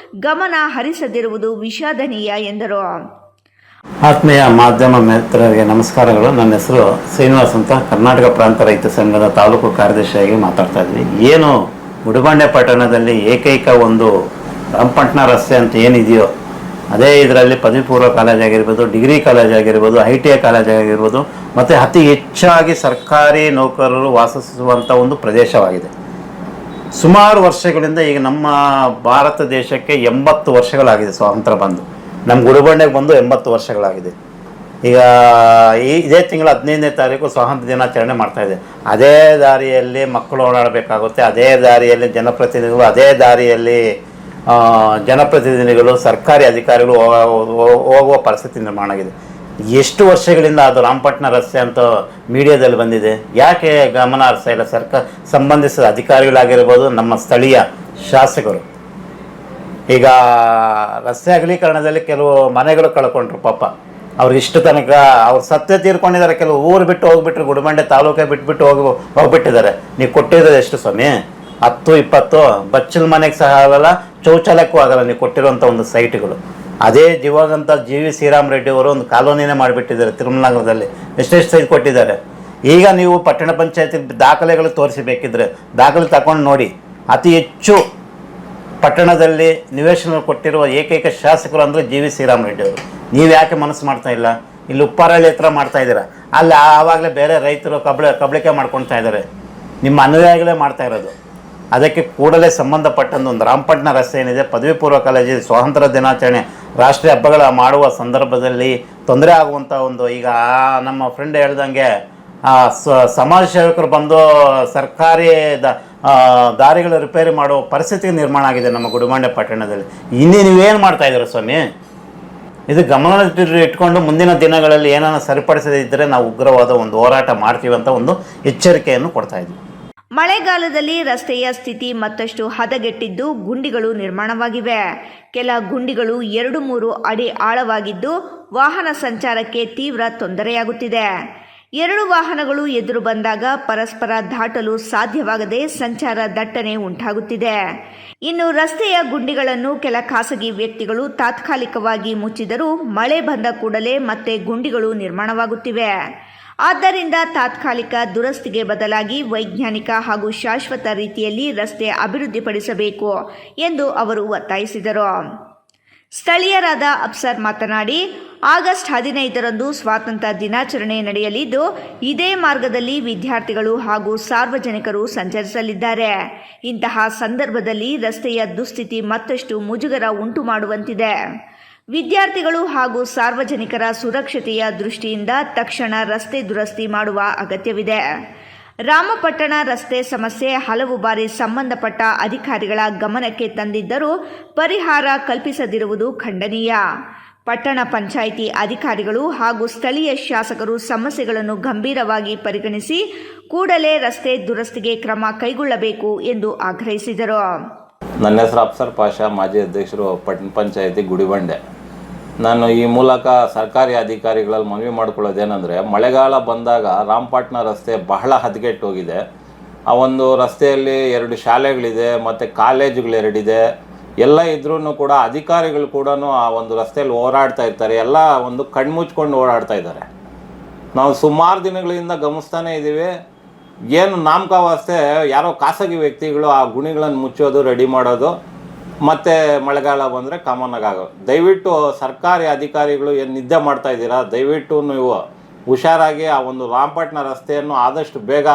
ಗಮನ ಹರಿಸದಿರುವುದು ವಿಷಾದನೀಯ ಎಂದರು. ಆತ್ಮೀಯ ಮಾಧ್ಯಮ ಮಿತ್ರರಿಗೆ ನಮಸ್ಕಾರಗಳು. ನನ್ನ ಹೆಸರು ಶ್ರೀನಿವಾಸ್ ಅಂತ, ಕರ್ನಾಟಕ ಪ್ರಾಂತ ರೈತ ಸಂಘದ ತಾಲೂಕು ಕಾರ್ಯದರ್ಶಿಯಾಗಿ ಮಾತಾಡ್ತಾ ಇದ್ದೀನಿ. ಏನು ಗುಡಿಬಂಡೆ ಪಟ್ಟಣದಲ್ಲಿ ಏಕೈಕ ಒಂದು ರಾಮಪಟ್ಟಣ ರಸ್ತೆ ಅಂತ ಏನಿದೆಯೋ ಅದೇ ಇದರಲ್ಲಿ ಪದವಿ ಪೂರ್ವ ಕಾಲೇಜ್ ಆಗಿರ್ಬೋದು, ಡಿಗ್ರಿ ಕಾಲೇಜ್ ಆಗಿರ್ಬೋದು, ITI ಕಾಲೇಜ್ ಆಗಿರ್ಬೋದು, ಮತ್ತು ಅತಿ ಹೆಚ್ಚಾಗಿ ಸರ್ಕಾರಿ ನೌಕರರು ವಾಸಿಸುವಂಥ ಒಂದು ಪ್ರದೇಶವಾಗಿದೆ. ಸುಮಾರು ವರ್ಷಗಳಿಂದ ಈಗ ನಮ್ಮ ಭಾರತ ದೇಶಕ್ಕೆ 80 ವರ್ಷಗಳಾಗಿದೆ ಸ್ವಾತಂತ್ರ್ಯ ಬಂದು. ನಮ್ಮ ಗುಡಿಬಂಡೆಗೆ ಬಂದು 80 ವರ್ಷಗಳಾಗಿದೆ. ಈಗ ಇದೇ ತಿಂಗಳ 15ನೇ ತಾರೀಕು ಸ್ವಾತಂತ್ರ್ಯ ದಿನಾಚರಣೆ ಮಾಡ್ತಾಯಿದೆ. ಅದೇ ದಾರಿಯಲ್ಲಿ ಮಕ್ಕಳು ಓಡಾಡಬೇಕಾಗುತ್ತೆ, ಅದೇ ದಾರಿಯಲ್ಲಿ ಜನಪ್ರತಿನಿಧಿಗಳು, ಅದೇ ದಾರಿಯಲ್ಲಿ ಜನಪ್ರತಿನಿಧಿಗಳು, ಸರ್ಕಾರಿ ಅಧಿಕಾರಿಗಳು ಹೋಗುವ ಪರಿಸ್ಥಿತಿ ನಿರ್ಮಾಣ ಆಗಿದೆ. ಎಷ್ಟು ವರ್ಷಗಳಿಂದ ಅದು ರಾಮಪಟ್ಟಣ ರಸ್ತೆ ಅಂತ ಮೀಡಿಯಾದಲ್ಲಿ ಬಂದಿದೆ, ಯಾಕೆ ಗಮನ ಹರಿಸ್ತಾ ಇಲ್ಲ ಸಂಬಂಧಿಸಿದ ಅಧಿಕಾರಿಗಳಾಗಿರ್ಬೋದು, ನಮ್ಮ ಸ್ಥಳೀಯ ಶಾಸಕರು? ಈಗ ರಸ್ತೆ ಅಗಲೀಕರಣದಲ್ಲಿ ಕೆಲವು ಮನೆಗಳು ಕಳ್ಕೊಂಡ್ರು ಪಾಪ. ಅವ್ರಿಗೆ ಇಷ್ಟು ತನಕ ಅವ್ರು ಸತ್ಯ ತೀರ್ಕೊಂಡಿದ್ದಾರೆ. ಕೆಲವು ಊರು ಬಿಟ್ಟು ಹೋಗ್ಬಿಟ್ರು, ಗುಡಿಬಂಡೆ ತಾಲೂಕೆ ಬಿಟ್ಬಿಟ್ಟು ಹೋಗ್ಬಿಟ್ಟಿದ್ದಾರೆ. ನೀವು ಕೊಟ್ಟಿರೋದು ಎಷ್ಟು ಸ್ವಾಮಿ? 10-20 ಬಚ್ಚಲ ಮನೆಗೆ ಸಹ ಆಗಲ್ಲ, ಶೌಚಾಲಯಕ್ಕೂ ಆಗಲ್ಲ ನೀವು ಕೊಟ್ಟಿರುವಂಥ ಒಂದು ಸೈಟ್ಗಳು. ಅದೇ ದಿವಂಗತ GV ಶ್ರೀರಾಮ್ ರೆಡ್ಡಿ ಅವರು ಒಂದು ಕಾಲೋನಿನೇ ಮಾಡಿಬಿಟ್ಟಿದ್ದಾರೆ ತಿರುಮಲನಗರದಲ್ಲಿ. ಎಷ್ಟೆಷ್ಟು ಸೈಟ್ ಕೊಟ್ಟಿದ್ದಾರೆ. ಈಗ ನೀವು ಪಟ್ಟಣ ಪಂಚಾಯತಿ ದಾಖಲೆಗಳು ತೋರಿಸಬೇಕಿದ್ರೆ ದಾಖಲೆ ತಗೊಂಡು ನೋಡಿ. ಅತಿ ಹೆಚ್ಚು ಪಟ್ಟಣದಲ್ಲಿ ನಿವೇಶನ ಕೊಟ್ಟಿರುವ ಏಕೈಕ ಶಾಸಕರು ಅಂದರೆ GV ಶ್ರೀರಾಮ್ ರೆಡ್ಡಿ ಅವರು. ನೀವು ಯಾಕೆ ಮನಸ್ಸು ಮಾಡ್ತಾ ಇಲ್ಲ? ಇಲ್ಲಿ ಉಪ್ಪಾರಳ್ಳಿ ಹತ್ರ ಮಾಡ್ತಾ ಇದ್ದೀರಾ, ಅಲ್ಲಿ ಆವಾಗಲೇ ಬೇರೆ ರೈತರು ಕಬಳಿಕೆ ಮಾಡ್ಕೊಳ್ತಾ ಇದ್ದಾರೆ. ನಿಮ್ಮ ಅನುಯಾಯಿಗಳೇ ಮಾಡ್ತಾ ಇರೋದು. ಅದಕ್ಕೆ ಕೂಡಲೇ ಸಂಬಂಧಪಟ್ಟಂತ ಒಂದು ರಾಮಪಟ್ಟಣ ರಸ್ತೆ ಏನಿದೆ, ಪದವಿ ಪೂರ್ವ ಕಾಲೇಜಲ್ಲಿ ಸ್ವಾತಂತ್ರ್ಯ ದಿನಾಚರಣೆ ರಾಷ್ಟ್ರೀಯ ಹಬ್ಬಗಳ ಮಾಡುವ ಸಂದರ್ಭದಲ್ಲಿ ತೊಂದರೆ ಆಗುವಂಥ ಒಂದು, ಈಗ ನಮ್ಮ ಫ್ರೆಂಡ್ ಹೇಳ್ದಂಗೆ ಸಮಾಜ ಸೇವಕರು ಬಂದು ಸರ್ಕಾರಿ ದಾರಿಗಳು ರಿಪೇರಿ ಮಾಡುವ ಪರಿಸ್ಥಿತಿ ನಿರ್ಮಾಣ ಆಗಿದೆ ನಮ್ಮ ಗುಡಿಬಂಡೆ ಪಟ್ಟಣದಲ್ಲಿ. ಇನ್ನೇ ನೀವೇನು ಮಾಡ್ತಾ ಇದ್ದೀರ ಸ್ವಾಮಿ? ಇದು ಗಮನ ಇಟ್ಕೊಂಡು ಮುಂದಿನ ದಿನಗಳಲ್ಲಿ ಏನಾನ ಸರಿಪಡಿಸದೇ ಇದ್ದರೆ ನಾವು ಉಗ್ರವಾದ ಒಂದು ಹೋರಾಟ ಮಾಡ್ತೀವಿ ಅಂತ ಒಂದು ಎಚ್ಚರಿಕೆಯನ್ನು ಕೊಡ್ತಾ ಇದ್ದೀವಿ. ಮಳೆಗಾಲದಲ್ಲಿ ರಸ್ತೆಯ ಸ್ಥಿತಿ ಮತ್ತಷ್ಟು ಹದಗೆಟ್ಟಿದ್ದು, ಗುಂಡಿಗಳು ನಿರ್ಮಾಣವಾಗಿವೆ. ಕೆಲ ಗುಂಡಿಗಳು 2-3 ಅಡಿ ಆಳವಾಗಿದ್ದು ವಾಹನ ಸಂಚಾರಕ್ಕೆ ತೀವ್ರ ತೊಂದರೆಯಾಗುತ್ತಿದೆ. 2 ವಾಹನಗಳು ಎದುರು ಬಂದಾಗ ಪರಸ್ಪರ ದಾಟಲು ಸಾಧ್ಯವಾಗದೆ ಸಂಚಾರ ದಟ್ಟಣೆ ಉಂಟಾಗುತ್ತಿದೆ. ಇನ್ನು ರಸ್ತೆಯ ಗುಂಡಿಗಳನ್ನು ಕೆಲ ಖಾಸಗಿ ವ್ಯಕ್ತಿಗಳು ತಾತ್ಕಾಲಿಕವಾಗಿ ಮುಚ್ಚಿದರೂ ಮಳೆ ಬಂದ ಕೂಡಲೇ ಮತ್ತೆ ಗುಂಡಿಗಳು ನಿರ್ಮಾಣವಾಗುತ್ತಿವೆ. ಆದ್ದರಿಂದ ತಾತ್ಕಾಲಿಕ ದುರಸ್ತಿಗೆ ಬದಲಾಗಿ ವೈಜ್ಞಾನಿಕ ಹಾಗೂ ಶಾಶ್ವತ ರೀತಿಯಲ್ಲಿ ರಸ್ತೆ ಅಭಿವೃದ್ಧಿಪಡಿಸಬೇಕು ಎಂದು ಅವರು ಒತ್ತಾಯಿಸಿದರು. ಸ್ಥಳೀಯರಾದ ಅಫ್ಸರ್ ಮಾತನಾಡಿ, ಆಗಸ್ಟ್ 15ರಂದು ಸ್ವಾತಂತ್ರ್ಯ ದಿನಾಚರಣೆ ನಡೆಯಲಿದ್ದು, ಇದೇ ಮಾರ್ಗದಲ್ಲಿ ವಿದ್ಯಾರ್ಥಿಗಳು ಹಾಗೂ ಸಾರ್ವಜನಿಕರು ಸಂಚರಿಸಲಿದ್ದಾರೆ. ಇಂತಹ ಸಂದರ್ಭದಲ್ಲಿ ರಸ್ತೆಯ ದುಸ್ಥಿತಿ ಮತ್ತಷ್ಟು ಮುಜುಗರ ಉಂಟು ಮಾಡುವಂತಿದೆ. ವಿದ್ಯಾರ್ಥಿಗಳು ಹಾಗೂ ಸಾರ್ವಜನಿಕರ ಸುರಕ್ಷತೆಯ ದೃಷ್ಟಿಯಿಂದ ತಕ್ಷಣ ರಸ್ತೆ ದುರಸ್ತಿ ಮಾಡುವ ಅಗತ್ಯವಿದೆ. ರಾಮಪಟ್ಟಣ ರಸ್ತೆ ಸಮಸ್ಯೆ ಹಲವು ಬಾರಿ ಸಂಬಂಧಪಟ್ಟ ಅಧಿಕಾರಿಗಳ ಗಮನಕ್ಕೆ ತಂದಿದ್ದರೂ ಪರಿಹಾರ ಕಲ್ಪಿಸದಿರುವುದು ಖಂಡನೀಯ. ಪಟ್ಟಣ ಪಂಚಾಯಿತಿ ಅಧಿಕಾರಿಗಳು ಹಾಗೂ ಸ್ಥಳೀಯ ಶಾಸಕರು ಸಮಸ್ಯೆಗಳನ್ನು ಗಂಭೀರವಾಗಿ ಪರಿಗಣಿಸಿ ಕೂಡಲೇ ರಸ್ತೆ ದುರಸ್ತಿಗೆ ಕ್ರಮ ಕೈಗೊಳ್ಳಬೇಕು ಎಂದು ಆಗ್ರಹಿಸಿದರು. ನನ್ನ ಹೆಸರು ಅಫ್ಸರ್ ಪಾಷಾ, ಮಾಜಿ ಅಧ್ಯಕ್ಷರು ಪಟ್ಟಣ ಪಂಚಾಯಿತಿ ಗುಡಿಬಂಡೆ. ನಾನು ಈ ಮೂಲಕ ಸರ್ಕಾರಿ ಅಧಿಕಾರಿಗಳಲ್ಲಿ ಮನವಿ ಮಾಡ್ಕೊಳ್ಳೋದೇನೆಂದರೆ, ಮಳೆಗಾಲ ಬಂದಾಗ ರಾಮಪಟ್ಟಣ ರಸ್ತೆ ಬಹಳ ಹದಗೆಟ್ಟು ಹೋಗಿದೆ. ಆ ಒಂದು ರಸ್ತೆಯಲ್ಲಿ 2 ಶಾಲೆಗಳಿದೆ ಮತ್ತು ಕಾಲೇಜುಗಳು 2 ಇದೆ. ಎಲ್ಲ ಇದ್ರೂ ಕೂಡ ಅಧಿಕಾರಿಗಳು ಕೂಡ ಆ ಒಂದು ರಸ್ತೆಯಲ್ಲಿ ಓಡಾಡ್ತಾ ಇರ್ತಾರೆ. ಎಲ್ಲ ಒಂದು ಕಣ್ಮುಚ್ಕೊಂಡು ಓಡಾಡ್ತಾ ಇದ್ದಾರೆ. ನಾವು ಸುಮಾರು ದಿನಗಳಿಂದ ಗಮನಿಸ್ತಾನೇ ಇದ್ದೀವಿ. ಏನು ನಾಮಕಾವಾಸ್ತೆ ಯಾರೋ ಖಾಸಗಿ ವ್ಯಕ್ತಿಗಳು ಆ ಗುಣಿಗಳನ್ನು ಮುಚ್ಚೋದು, ರೆಡಿ ಮಾಡೋದು, ಮತ್ತು ಮಳೆಗಾಲ ಬಂದರೆ ಕಾಮನ್ನಾಗಿ ಆಗೋದು. ದಯವಿಟ್ಟು ಸರ್ಕಾರಿ ಅಧಿಕಾರಿಗಳು ಏನು ನಿದ್ದೆ ಮಾಡ್ತಾ ಇದ್ದೀರಾ, ದಯವಿಟ್ಟು ನೀವು ಹುಷಾರಾಗಿ ಆ ಒಂದು ರಾಮಪಟ್ಟಣ ರಸ್ತೆಯನ್ನು ಆದಷ್ಟು ಬೇಗ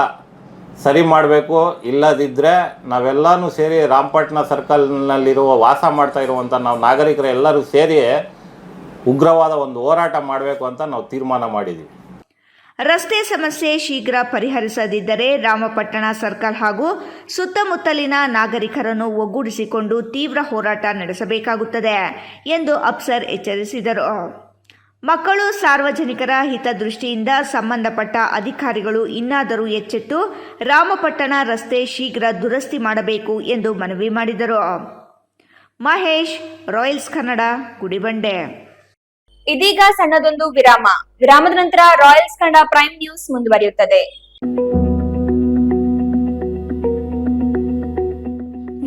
ಸರಿ ಮಾಡಬೇಕು. ಇಲ್ಲದಿದ್ದರೆ ನಾವೆಲ್ಲನೂ ಸೇರಿ ರಾಮಪಟ್ಟಣ ಸರ್ಕಲ್ನಲ್ಲಿರುವ ವಾಸ ಮಾಡ್ತಾ ಇರುವಂಥ ನಾವು ನಾಗರಿಕರು ಎಲ್ಲರೂ ಸೇರಿ ಉಗ್ರವಾದ ಒಂದು ಹೋರಾಟ ಮಾಡಬೇಕು ಅಂತ ನಾವು ತೀರ್ಮಾನ ಮಾಡಿದ್ದೀವಿ. ರಸ್ತೆ ಸಮಸ್ಯೆ ಶೀಘ್ರ ಪರಿಹರಿಸದಿದ್ದರೆ ರಾಮಪಟ್ಟಣ ಸರ್ಕಲ್ ಹಾಗೂ ಸುತ್ತಮುತ್ತಲಿನ ನಾಗರಿಕರನ್ನು ಒಗ್ಗೂಡಿಸಿಕೊಂಡು ತೀವ್ರ ಹೋರಾಟ ನಡೆಸಬೇಕಾಗುತ್ತದೆ ಎಂದು ಅಫ್ಸರ್ ಎಚ್ಚರಿಸಿದರು. ಮಕ್ಕಳು ಸಾರ್ವಜನಿಕರ ಹಿತದೃಷ್ಟಿಯಿಂದ ಸಂಬಂಧಪಟ್ಟ ಅಧಿಕಾರಿಗಳು ಇನ್ನಾದರೂ ಎಚ್ಚೆತ್ತು ರಾಮಪಟ್ಟಣ ರಸ್ತೆ ಶೀಘ್ರ ದುರಸ್ತಿ ಮಾಡಬೇಕು ಎಂದು ಮನವಿ ಮಾಡಿದರು. ಮಹೇಶ್, ರಾಯಲ್ಸ್ ಕನ್ನಡ, ಗುಡಿಬಂಡೆ. ಇದೀಗ ಸಣ್ಣದೊಂದು ವಿರಾಮದ ನಂತರ ರಾಯಲ್ಸ್ ಕನ್ನಡ ಪ್ರೈಮ್ ನ್ಯೂಸ್ ಮುಂದುವರಿಯುತ್ತದೆ.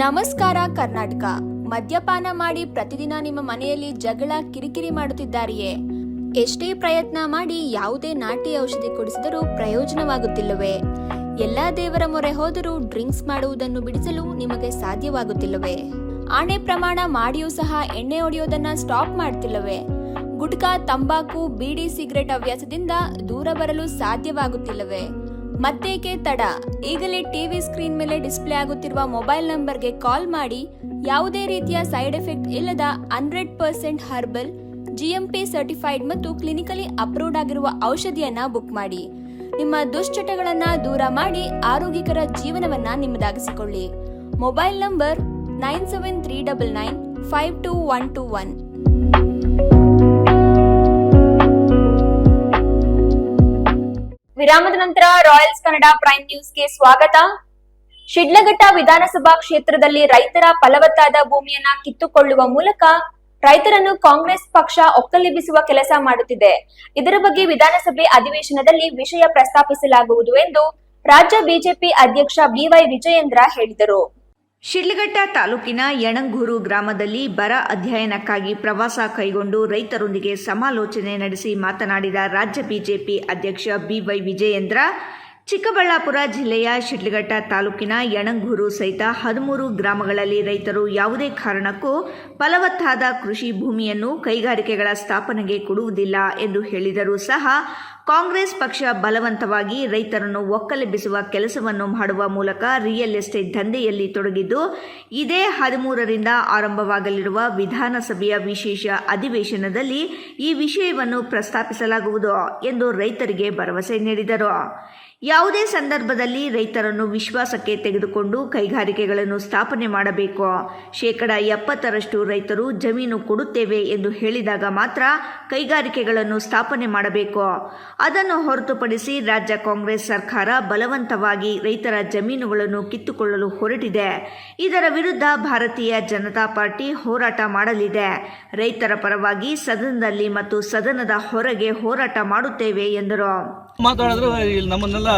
ನಮಸ್ಕಾರ ಕರ್ನಾಟಕ. ಮದ್ಯಪಾನ ಮಾಡಿ ಪ್ರತಿದಿನ ನಿಮ್ಮ ಮನೆಯಲ್ಲಿ ಜಗಳ, ಕಿರಿಕಿರಿ ಮಾಡುತ್ತಿದ್ದಾರೆಯೇ? ಎಷ್ಟೇ ಪ್ರಯತ್ನ ಮಾಡಿ ಯಾವುದೇ ನಾಟಿ ಔಷಧಿ ಕೊಡಿಸಿದರೂ ಪ್ರಯೋಜನವಾಗುತ್ತಿಲ್ಲವೇ? ಎಲ್ಲಾ ದೇವರ ಮೊರೆ ಹೋದರೂ ಡ್ರಿಂಕ್ಸ್ ಮಾಡುವುದನ್ನು ಬಿಡಿಸಲು ನಿಮಗೆ ಸಾಧ್ಯವಾಗುತ್ತಿಲ್ಲವೇ? ಆಣೆ ಪ್ರಮಾಣ ಮಾಡಿಯೂ ಸಹ ಎಣ್ಣೆ ಹೊಡೆಯೋದನ್ನ ಸ್ಟಾಪ್ ಮಾಡ್ತಿಲ್ಲವೇ? ಗುಟ್ಕಾ, ತಂಬಾಕು, ಬೀಡಿ, ಸಿಗರೆಟ್ ಹವ್ಯಾಸದಿಂದ ದೂರ ಬರಲು ಸಾಧ್ಯವಾಗುತ್ತಿಲ್ಲವೇ? ಮತ್ತೇಕೆ ತಡ? ಈಗಲೇ ಟಿವಿ ಸ್ಕ್ರೀನ್ ಮೇಲೆ ಡಿಸ್ಪ್ಲೇ ಆಗುತ್ತಿರುವ ಮೊಬೈಲ್ ನಂಬರ್ಗೆ ಕಾಲ್ ಮಾಡಿ ಯಾವುದೇ ರೀತಿಯ ಸೈಡ್ ಎಫೆಕ್ಟ್ ಇಲ್ಲದ 100% ಹರ್ಬಲ್, GMP ಸರ್ಟಿಫೈಡ್ ಮತ್ತು ಕ್ಲಿನಿಕಲಿ ಅಪ್ರೂವ್ಡ್ ಆಗಿರುವ ಔಷಧಿಯನ್ನ ಬುಕ್ ಮಾಡಿ. ನಿಮ್ಮ ದುಶ್ಚಟಗಳನ್ನ ದೂರ ಮಾಡಿ ಆರೋಗ್ಯಕರ ಜೀವನವನ್ನ ನಿಮ್ಮದಾಗಿಸಿಕೊಳ್ಳಿ. Mobile number 9739952121. ವಿರಾಮದ ನಂತರ ರಾಯಲ್ಸ್ ಕನ್ನಡ ಪ್ರೈಮ್ ನ್ಯೂಸ್ಗೆ ಸ್ವಾಗತ. ಶಿಡ್ಲಘಟ್ಟ ವಿಧಾನಸಭಾ ಕ್ಷೇತ್ರದಲ್ಲಿ ರೈತರ ಫಲವತ್ತಾದ ಭೂಮಿಯನ್ನ ಕಿತ್ತುಕೊಳ್ಳುವ ಮೂಲಕ ರೈತರನ್ನು ಕಾಂಗ್ರೆಸ್ ಪಕ್ಷ ಒಕ್ಕಲೆಬ್ಬಿಸುವ ಕೆಲಸ ಮಾಡುತ್ತಿದೆ. ಇದರ ಬಗ್ಗೆ ವಿಧಾನಸಭೆ ಅಧಿವೇಶನದಲ್ಲಿ ವಿಷಯ ಪ್ರಸ್ತಾಪಿಸಲಾಗುವುದು ಎಂದು ರಾಜ್ಯ ಬಿಜೆಪಿ ಅಧ್ಯಕ್ಷ BY ವಿಜಯೇಂದ್ರ ಹೇಳಿದರು. ಶಿಡ್ಲಘಟ್ಟ ತಾಲೂಕಿನ ಯಣಂಗೂರು ಗ್ರಾಮದಲ್ಲಿ ಬರ ಅಧ್ಯಯನಕ್ಕಾಗಿ ಪ್ರವಾಸ ಕೈಗೊಂಡು ರೈತರೊಂದಿಗೆ ಸಮಾಲೋಚನೆ ನಡೆಸಿ ಮಾತನಾಡಿದ ರಾಜ್ಯ ಬಿಜೆಪಿ ಅಧ್ಯಕ್ಷ BY ವಿಜಯೇಂದ್ರ, ಚಿಕ್ಕಬಳ್ಳಾಪುರ ಜಿಲ್ಲೆಯ ಶಿಡ್ಲಘಟ್ಟ ತಾಲೂಕಿನ ಯಣಂಗೂರು ಸಹಿತ 13 ಗ್ರಾಮಗಳಲ್ಲಿ ರೈತರು ಯಾವುದೇ ಕಾರಣಕ್ಕೂ ಫಲವತ್ತಾದ ಕೃಷಿ ಭೂಮಿಯನ್ನು ಕೈಗಾರಿಕೆಗಳ ಸ್ಥಾಪನೆಗೆ ಕೊಡುವುದಿಲ್ಲ ಎಂದು ಹೇಳಿದರೂ ಸಹ ಕಾಂಗ್ರೆಸ್ ಪಕ್ಷ ಬಲವಂತವಾಗಿ ರೈತರನ್ನು ಒಕ್ಕಲೆಬ್ಬಿಸುವ ಕೆಲಸವನ್ನು ಮಾಡುವ ಮೂಲಕ ರಿಯಲ್ ಎಸ್ಟೇಟ್ ದಂಧೆಯಲ್ಲಿ ತೊಡಗಿದ್ದು, ಇದೇ 13ರಿಂದ ಆರಂಭವಾಗಲಿರುವ ವಿಧಾನಸಭೆಯ ವಿಶೇಷ ಅಧಿವೇಶನದಲ್ಲಿ ಈ ವಿಷಯವನ್ನು ಪ್ರಸ್ತಾಪಿಸಲಾಗುವುದು ಎಂದು ರೈತರಿಗೆ ಭರವಸೆ ನೀಡಿದರು. ಯಾವುದೇ ಸಂದರ್ಭದಲ್ಲಿ ರೈತರನ್ನು ವಿಶ್ವಾಸಕ್ಕೆ ತೆಗೆದುಕೊಂಡು ಕೈಗಾರಿಕೆಗಳನ್ನು ಸ್ಥಾಪನೆ ಮಾಡಬೇಕು. 70% ರೈತರು ಜಮೀನು ಕೊಡುತ್ತೇವೆ ಎಂದು ಹೇಳಿದಾಗ ಮಾತ್ರ ಕೈಗಾರಿಕೆಗಳನ್ನು ಸ್ಥಾಪನೆ ಮಾಡಬೇಕು. ಅದನ್ನು ಹೊರತುಪಡಿಸಿ ರಾಜ್ಯ ಕಾಂಗ್ರೆಸ್ ಸರ್ಕಾರ ಬಲವಂತವಾಗಿ ರೈತರ ಜಮೀನುಗಳನ್ನು ಕಿತ್ತುಕೊಳ್ಳಲು ಹೊರಟಿದೆ. ಇದರ ವಿರುದ್ಧ ಭಾರತೀಯ ಜನತಾ ಪಾರ್ಟಿ ಹೋರಾಟ ಮಾಡಲಿದೆ. ರೈತರ ಪರವಾಗಿ ಸದನದಲ್ಲಿ ಮತ್ತು ಸದನದ ಹೊರಗೆ ಹೋರಾಟ ಮಾಡುತ್ತೇವೆ ಎಂದರು. ಮಾತಾಡಿದ್ರೆ ನಮ್ಮನ್ನೆಲ್ಲ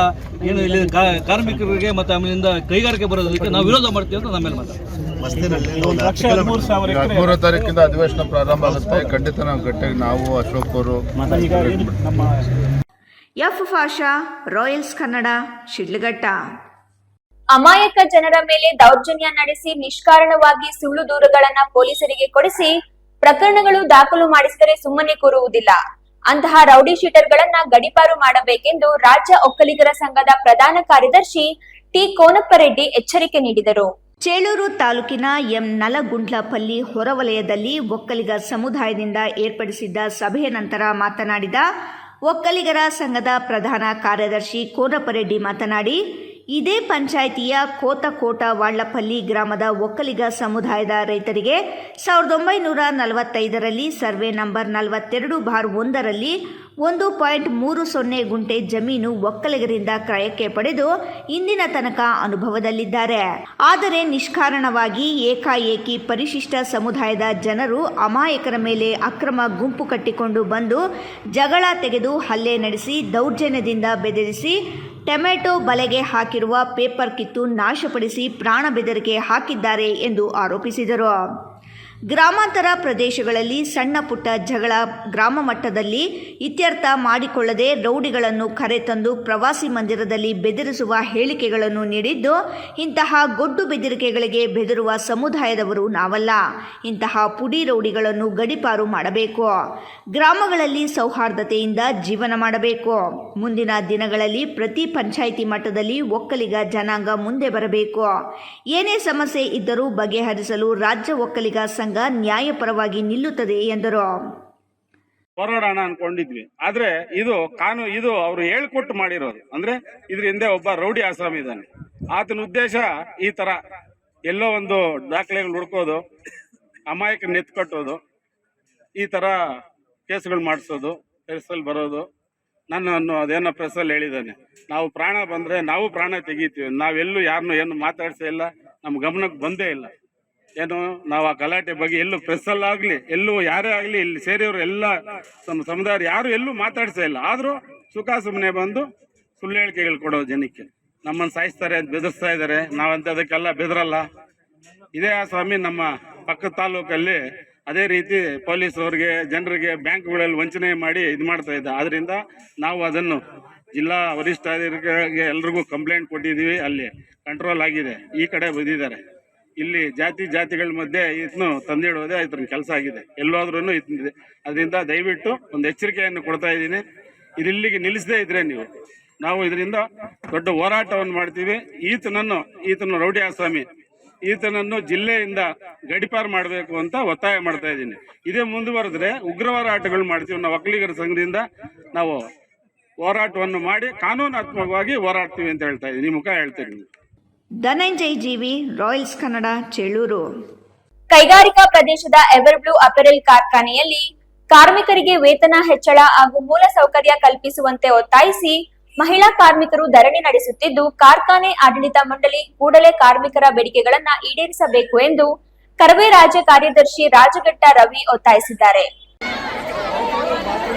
ಏನು ಇಲ್ಲಿ ಕಾರ್ಮಿಕರಿಗೆ ಮತ್ತೆ ಆಮೇಲಿಂದ ಕೈಗಾರಿಕೆ ಬರೋದಕ್ಕೆ ನಾವು ವಿರೋಧ ಮಾಡ್ತೀವಿ ಅಂತ ನಮ್ಮ ಮೇಲೆ ಮಾತಾಡ್ತೀವಿ. 13 ತಾರೀಕಿಂದ ಅಧಿವೇಶನ ಪ್ರಾರಂಭ ಆಗುತ್ತೆ. ಖಂಡಿತ ನಾವು ಗಟ್ಟಿಯಾಗಿ ನಾವು ಅಶೋಕ್ ಅವರು ಫಾಷಾ, ರಾಯಲ್ಸ್ ಕನ್ನಡ, ಶಿಡ್ಲಘಟ್ಟ. ಅಮಾಯಕ ಜನರ ಮೇಲೆ ದೌರ್ಜನ್ಯ ನಡೆಸಿ ನಿಷ್ಕಾರಣವಾಗಿ ಸುಳ್ಳು ದೂರುಗಳನ್ನ ಪೊಲೀಸರಿಗೆ ಕೊಡಿಸಿ ಪ್ರಕರಣಗಳು ದಾಖಲು ಮಾಡಿಸಿದರೆ ಸುಮ್ಮನೆ ಕೂರುವುದಿಲ್ಲ. ಅಂತಹ ರೌಡಿ ಶೀಟರ್ಗಳನ್ನ ಗಡೀಪಾರು ಮಾಡಬೇಕೆಂದು ರಾಜ್ಯ ಒಕ್ಕಲಿಗರ ಸಂಘದ ಪ್ರಧಾನ ಕಾರ್ಯದರ್ಶಿ ಟಿ ಕೋನಪ್ಪರೆಡ್ಡಿ ಎಚ್ಚರಿಕೆ ನೀಡಿದರು. ಚೇಳೂರು ತಾಲೂಕಿನ ನಲಗುಂಡ್ಲಪಲ್ಲಿ ಹೊರವಲಯದಲ್ಲಿ ಒಕ್ಕಲಿಗ ಸಮುದಾಯದಿಂದ ಏರ್ಪಡಿಸಿದ್ದ ಸಭೆಯ ನಂತರ ಮಾತನಾಡಿದ ಒಕ್ಕಲಿಗರ ಸಂಘದ ಪ್ರಧಾನ ಕಾರ್ಯದರ್ಶಿ ಕೋನಪ್ಪರೆಡ್ಡಿ ಮಾತನಾಡಿ, ಇದೇ ಪಂಚಾಯಿತಿಯ ಕೋತಕೋಟ ವಾళ్ಲಪಲ್ಲಿ ಗ್ರಾಮದ ಒಕ್ಕಲಿಗ ಸಮುದಾಯದ ರೈತರಿಗೆ 1945ರಲ್ಲಿ ಸರ್ವೆ ನಂಬರ್ 42/1ರಲ್ಲಿ 1.30 ಗುಂಟೆ ಜಮೀನು ಒಕ್ಕಲಿಗರಿಂದ ಕ್ರಯಕ್ಕೆ ಪಡೆದು ಇಂದಿನ ತನಕ ಅನುಭವದಲ್ಲಿದ್ದಾರೆ. ಆದರೆ ನಿಷ್ಕಾರಣವಾಗಿ ಏಕಾಏಕಿ ಪರಿಶಿಷ್ಟ ಸಮುದಾಯದ ಜನರು ಅಮಾಯಕರ ಮೇಲೆ ಅಕ್ರಮ ಗುಂಪು ಕಟ್ಟಿಕೊಂಡು ಬಂದು ಜಗಳ ತೆಗೆದು ಹಲ್ಲೆ ನಡೆಸಿ ದೌರ್ಜನ್ಯದಿಂದ ಬೆದರಿಸಿ ಟೊಮೆಟೊ ಬಲೆಗೆ ಹಾಕಿರುವ ಪೇಪರ್ ಕಿತ್ತು ನಾಶಪಡಿಸಿ ಪ್ರಾಣ ಬೆದರಿಕೆ ಹಾಕಿದ್ದಾರೆ ಎಂದು ಆರೋಪಿಸಿದರು. ಗ್ರಾಮಾಂತರ ಪ್ರದೇಶಗಳಲ್ಲಿ ಸಣ್ಣ ಪುಟ್ಟ ಜಗಳ ಗ್ರಾಮ ಮಟ್ಟದಲ್ಲಿ ಇತ್ಯರ್ಥ ಮಾಡಿಕೊಳ್ಳದೆ ರೌಡಿಗಳನ್ನು ಕರೆತಂದು ಪ್ರವಾಸಿ ಮಂದಿರದಲ್ಲಿ ಬೆದರಿಸುವ ಹೇಳಿಕೆಗಳನ್ನು ನೀಡಿದ್ದು, ಇಂತಹ ಗೊಡ್ಡು ಬೆದರಿಕೆಗಳಿಗೆ ಬೆದರುವ ಸಮುದಾಯದವರು ನಾವಲ್ಲ. ಇಂತಹ ಪುಡಿ ರೌಡಿಗಳನ್ನು ಗಡೀಪಾರು ಮಾಡಬೇಕು. ಗ್ರಾಮಗಳಲ್ಲಿ ಸೌಹಾರ್ದತೆಯಿಂದ ಜೀವನ ಮಾಡಬೇಕು. ಮುಂದಿನ ದಿನಗಳಲ್ಲಿ ಪ್ರತಿ ಪಂಚಾಯಿತಿ ಮಟ್ಟದಲ್ಲಿ ಒಕ್ಕಲಿಗ ಜನಾಂಗ ಮುಂದೆ ಬರಬೇಕು. ಏನೇ ಸಮಸ್ಯೆ ಇದ್ದರೂ ಬಗೆಹರಿಸಲು ರಾಜ್ಯ ಒಕ್ಕಲಿಗ ಸಂಘ ನ್ಯಾಯಪರವಾಗಿ ನಿಲ್ಲುತ್ತದೆ ಎಂದರು. ಹೋರಾಡೋಣ ಅನ್ಕೊಂಡಿದ್ವಿ, ಆದ್ರೆ ಇದು ಅವರು ಹೇಳ್ಕೊಟ್ಟು ಮಾಡಿರೋದು. ಅಂದ್ರೆ ಇದ್ರ ಹಿಂದೆ ಒಬ್ಬ ರೌಡಿ ಆಸಾಮಿ ಇದ್ದಾನೆ. ಆತನ ಉದ್ದೇಶ ಈ ತರ ಎಲ್ಲೋ ಒಂದು ದಾಖಲೆಗಳು ಹುಡ್ಕೋದು, ಅಮಾಯಕ ನೆತ್ ಕಟ್ಟೋದು, ಈ ತರ ಕೇಸ್ಗಳು ಮಾಡಿಸೋದು, ಪ್ರೆಸ್ಸಲ್ಲಿ ಬರೋದು. ನಾನು ಅದೇನೋ ಪ್ರೆಸ್ಸಲ್ಲಿ ಹೇಳಿದ್ದಾನೆ, ನಾವು ಪ್ರಾಣ ಬಂದ್ರೆ ನಾವು ಪ್ರಾಣ ತೆಗಿತೀವಿ, ನಾವೆಲ್ಲೂ ಯಾರನ್ನೂ ಏನು ಮಾತಾಡ್ಸೇ ಇಲ್ಲ, ನಮ್ಮ ಗಮನಕ್ಕೆ ಬಂದೇ ಇಲ್ಲ. ಏನು ನಾವು ಆ ಗಲಾಟೆ ಬಗ್ಗೆ ಎಲ್ಲೂ ಪ್ರೆಸ್ಸಲ್ಲಾಗಲಿ ಎಲ್ಲೂ ಯಾರೇ ಆಗಲಿ ಇಲ್ಲಿ ಸೇರಿಯವರು ಎಲ್ಲ ಸಮುದಾಯ ಯಾರು ಎಲ್ಲೂ ಮಾತಾಡ್ಸೇ ಇಲ್ಲ. ಆದರೂ ಸುಖ ಸುಮ್ಮನೆ ಬಂದು ಸುಳ್ಳು ಹೇಳಿಕೆಗಳು ಕೊಡೋ ಜನಕ್ಕೆ ನಮ್ಮನ್ನು ಸಾಯಿಸ್ತಾರೆ ಅಂತ ಬೆದರಿಸ್ತಾ ಇದ್ದಾರೆ. ನಾವಂತ ಅದಕ್ಕೆಲ್ಲ ಬೆದರಲ್ಲ. ಇದೇ ಆ ಸ್ವಾಮಿ ನಮ್ಮ ಪಕ್ಕದ ತಾಲೂಕಲ್ಲಿ ಅದೇ ರೀತಿ ಪೊಲೀಸವ್ರಿಗೆ ಜನರಿಗೆ ಬ್ಯಾಂಕ್ಗಳಲ್ಲಿ ವಂಚನೆ ಮಾಡಿ ಇದು ಮಾಡ್ತಾ ಇದ್ದ. ಆದ್ದರಿಂದ ನಾವು ಅದನ್ನು ಜಿಲ್ಲಾ ವರಿಷ್ಠಾಧಿಕಾರಿಗೆ ಎಲ್ರಿಗೂ ಕಂಪ್ಲೇಂಟ್ ಕೊಟ್ಟಿದ್ದೀವಿ. ಅಲ್ಲಿ ಕಂಟ್ರೋಲ್ ಆಗಿದೆ. ಈ ಕಡೆ ಬಂದಿದ್ದಾರೆ. ಇಲ್ಲಿ ಜಾತಿಗಳ ಮಧ್ಯೆ ಇದನ್ನು ತಂದಿಡೋದೇ ಇದ್ರ ಕೆಲಸ ಆಗಿದೆ. ಎಲ್ಲೋದ್ರೂ ಇದೆ. ಅದರಿಂದ ದಯವಿಟ್ಟು ಒಂದು ಎಚ್ಚರಿಕೆಯನ್ನು ಕೊಡ್ತಾ ಇದ್ದೀನಿ. ಇಲ್ಲಿಗೆ ನಿಲ್ಲಿಸದೇ ಇದ್ರೆ ನಾವು ಇದರಿಂದ ದೊಡ್ಡ ಹೋರಾಟವನ್ನು ಮಾಡ್ತೀವಿ. ಈತನ ರೌಡಿ ಆಸಾಮಿ ಈತನನ್ನು ಜಿಲ್ಲೆಯಿಂದ ಗಡೀಪಾರು ಮಾಡಬೇಕು ಅಂತ ಒತ್ತಾಯ ಮಾಡ್ತಾ ಇದ್ದೀನಿ. ಇದೇ ಮುಂದುವರೆದ್ರೆ ಉಗ್ರ ಹೋರಾಟಗಳು ಮಾಡ್ತೀವಿ. ನಾವು ಒಕ್ಕಲಿಗರ ಸಂಘದಿಂದ ನಾವು ಹೋರಾಟವನ್ನು ಮಾಡಿ ಕಾನೂನಾತ್ಮಕವಾಗಿ ಹೋರಾಡ್ತೀವಿ ಅಂತ ಹೇಳ್ತಾ ಇದ್ದೀನಿ. ಈ ಮುಖ ಹೇಳ್ತೀನಿ. ಧನಂಜಯ್ ಜೀವಿ, ರಾಯಲ್ಸ್ ಕನ್ನಡ, ಚೇಳೂರು. ಕೈಗಾರಿಕಾ ಪ್ರದೇಶದ ಎವರ್ಬ್ಲೂ ಅಪೆರಲ್ ಕಾರ್ಖಾನೆಯಲ್ಲಿ ಕಾರ್ಮಿಕರಿಗೆ ವೇತನ ಹೆಚ್ಚಳ ಹಾಗೂ ಮೂಲ ಸೌಕರ್ಯ ಕಲ್ಪಿಸುವಂತೆ ಒತ್ತಾಯಿಸಿ ಮಹಿಳಾ ಕಾರ್ಮಿಕರು ಧರಣಿ ನಡೆಸುತ್ತಿದ್ದು, ಕಾರ್ಖಾನೆ ಆಡಳಿತ ಮಂಡಳಿ ಕೂಡಲೇ ಕಾರ್ಮಿಕರ ಬೇಡಿಕೆಗಳನ್ನು ಈಡೇರಿಸಬೇಕು ಎಂದು ಕರವೇ ರಾಜ್ಯ ಕಾರ್ಯದರ್ಶಿ ರಾಜಘಟ್ಟ ರವಿ ಒತ್ತಾಯಿಸಿದ್ದಾರೆ.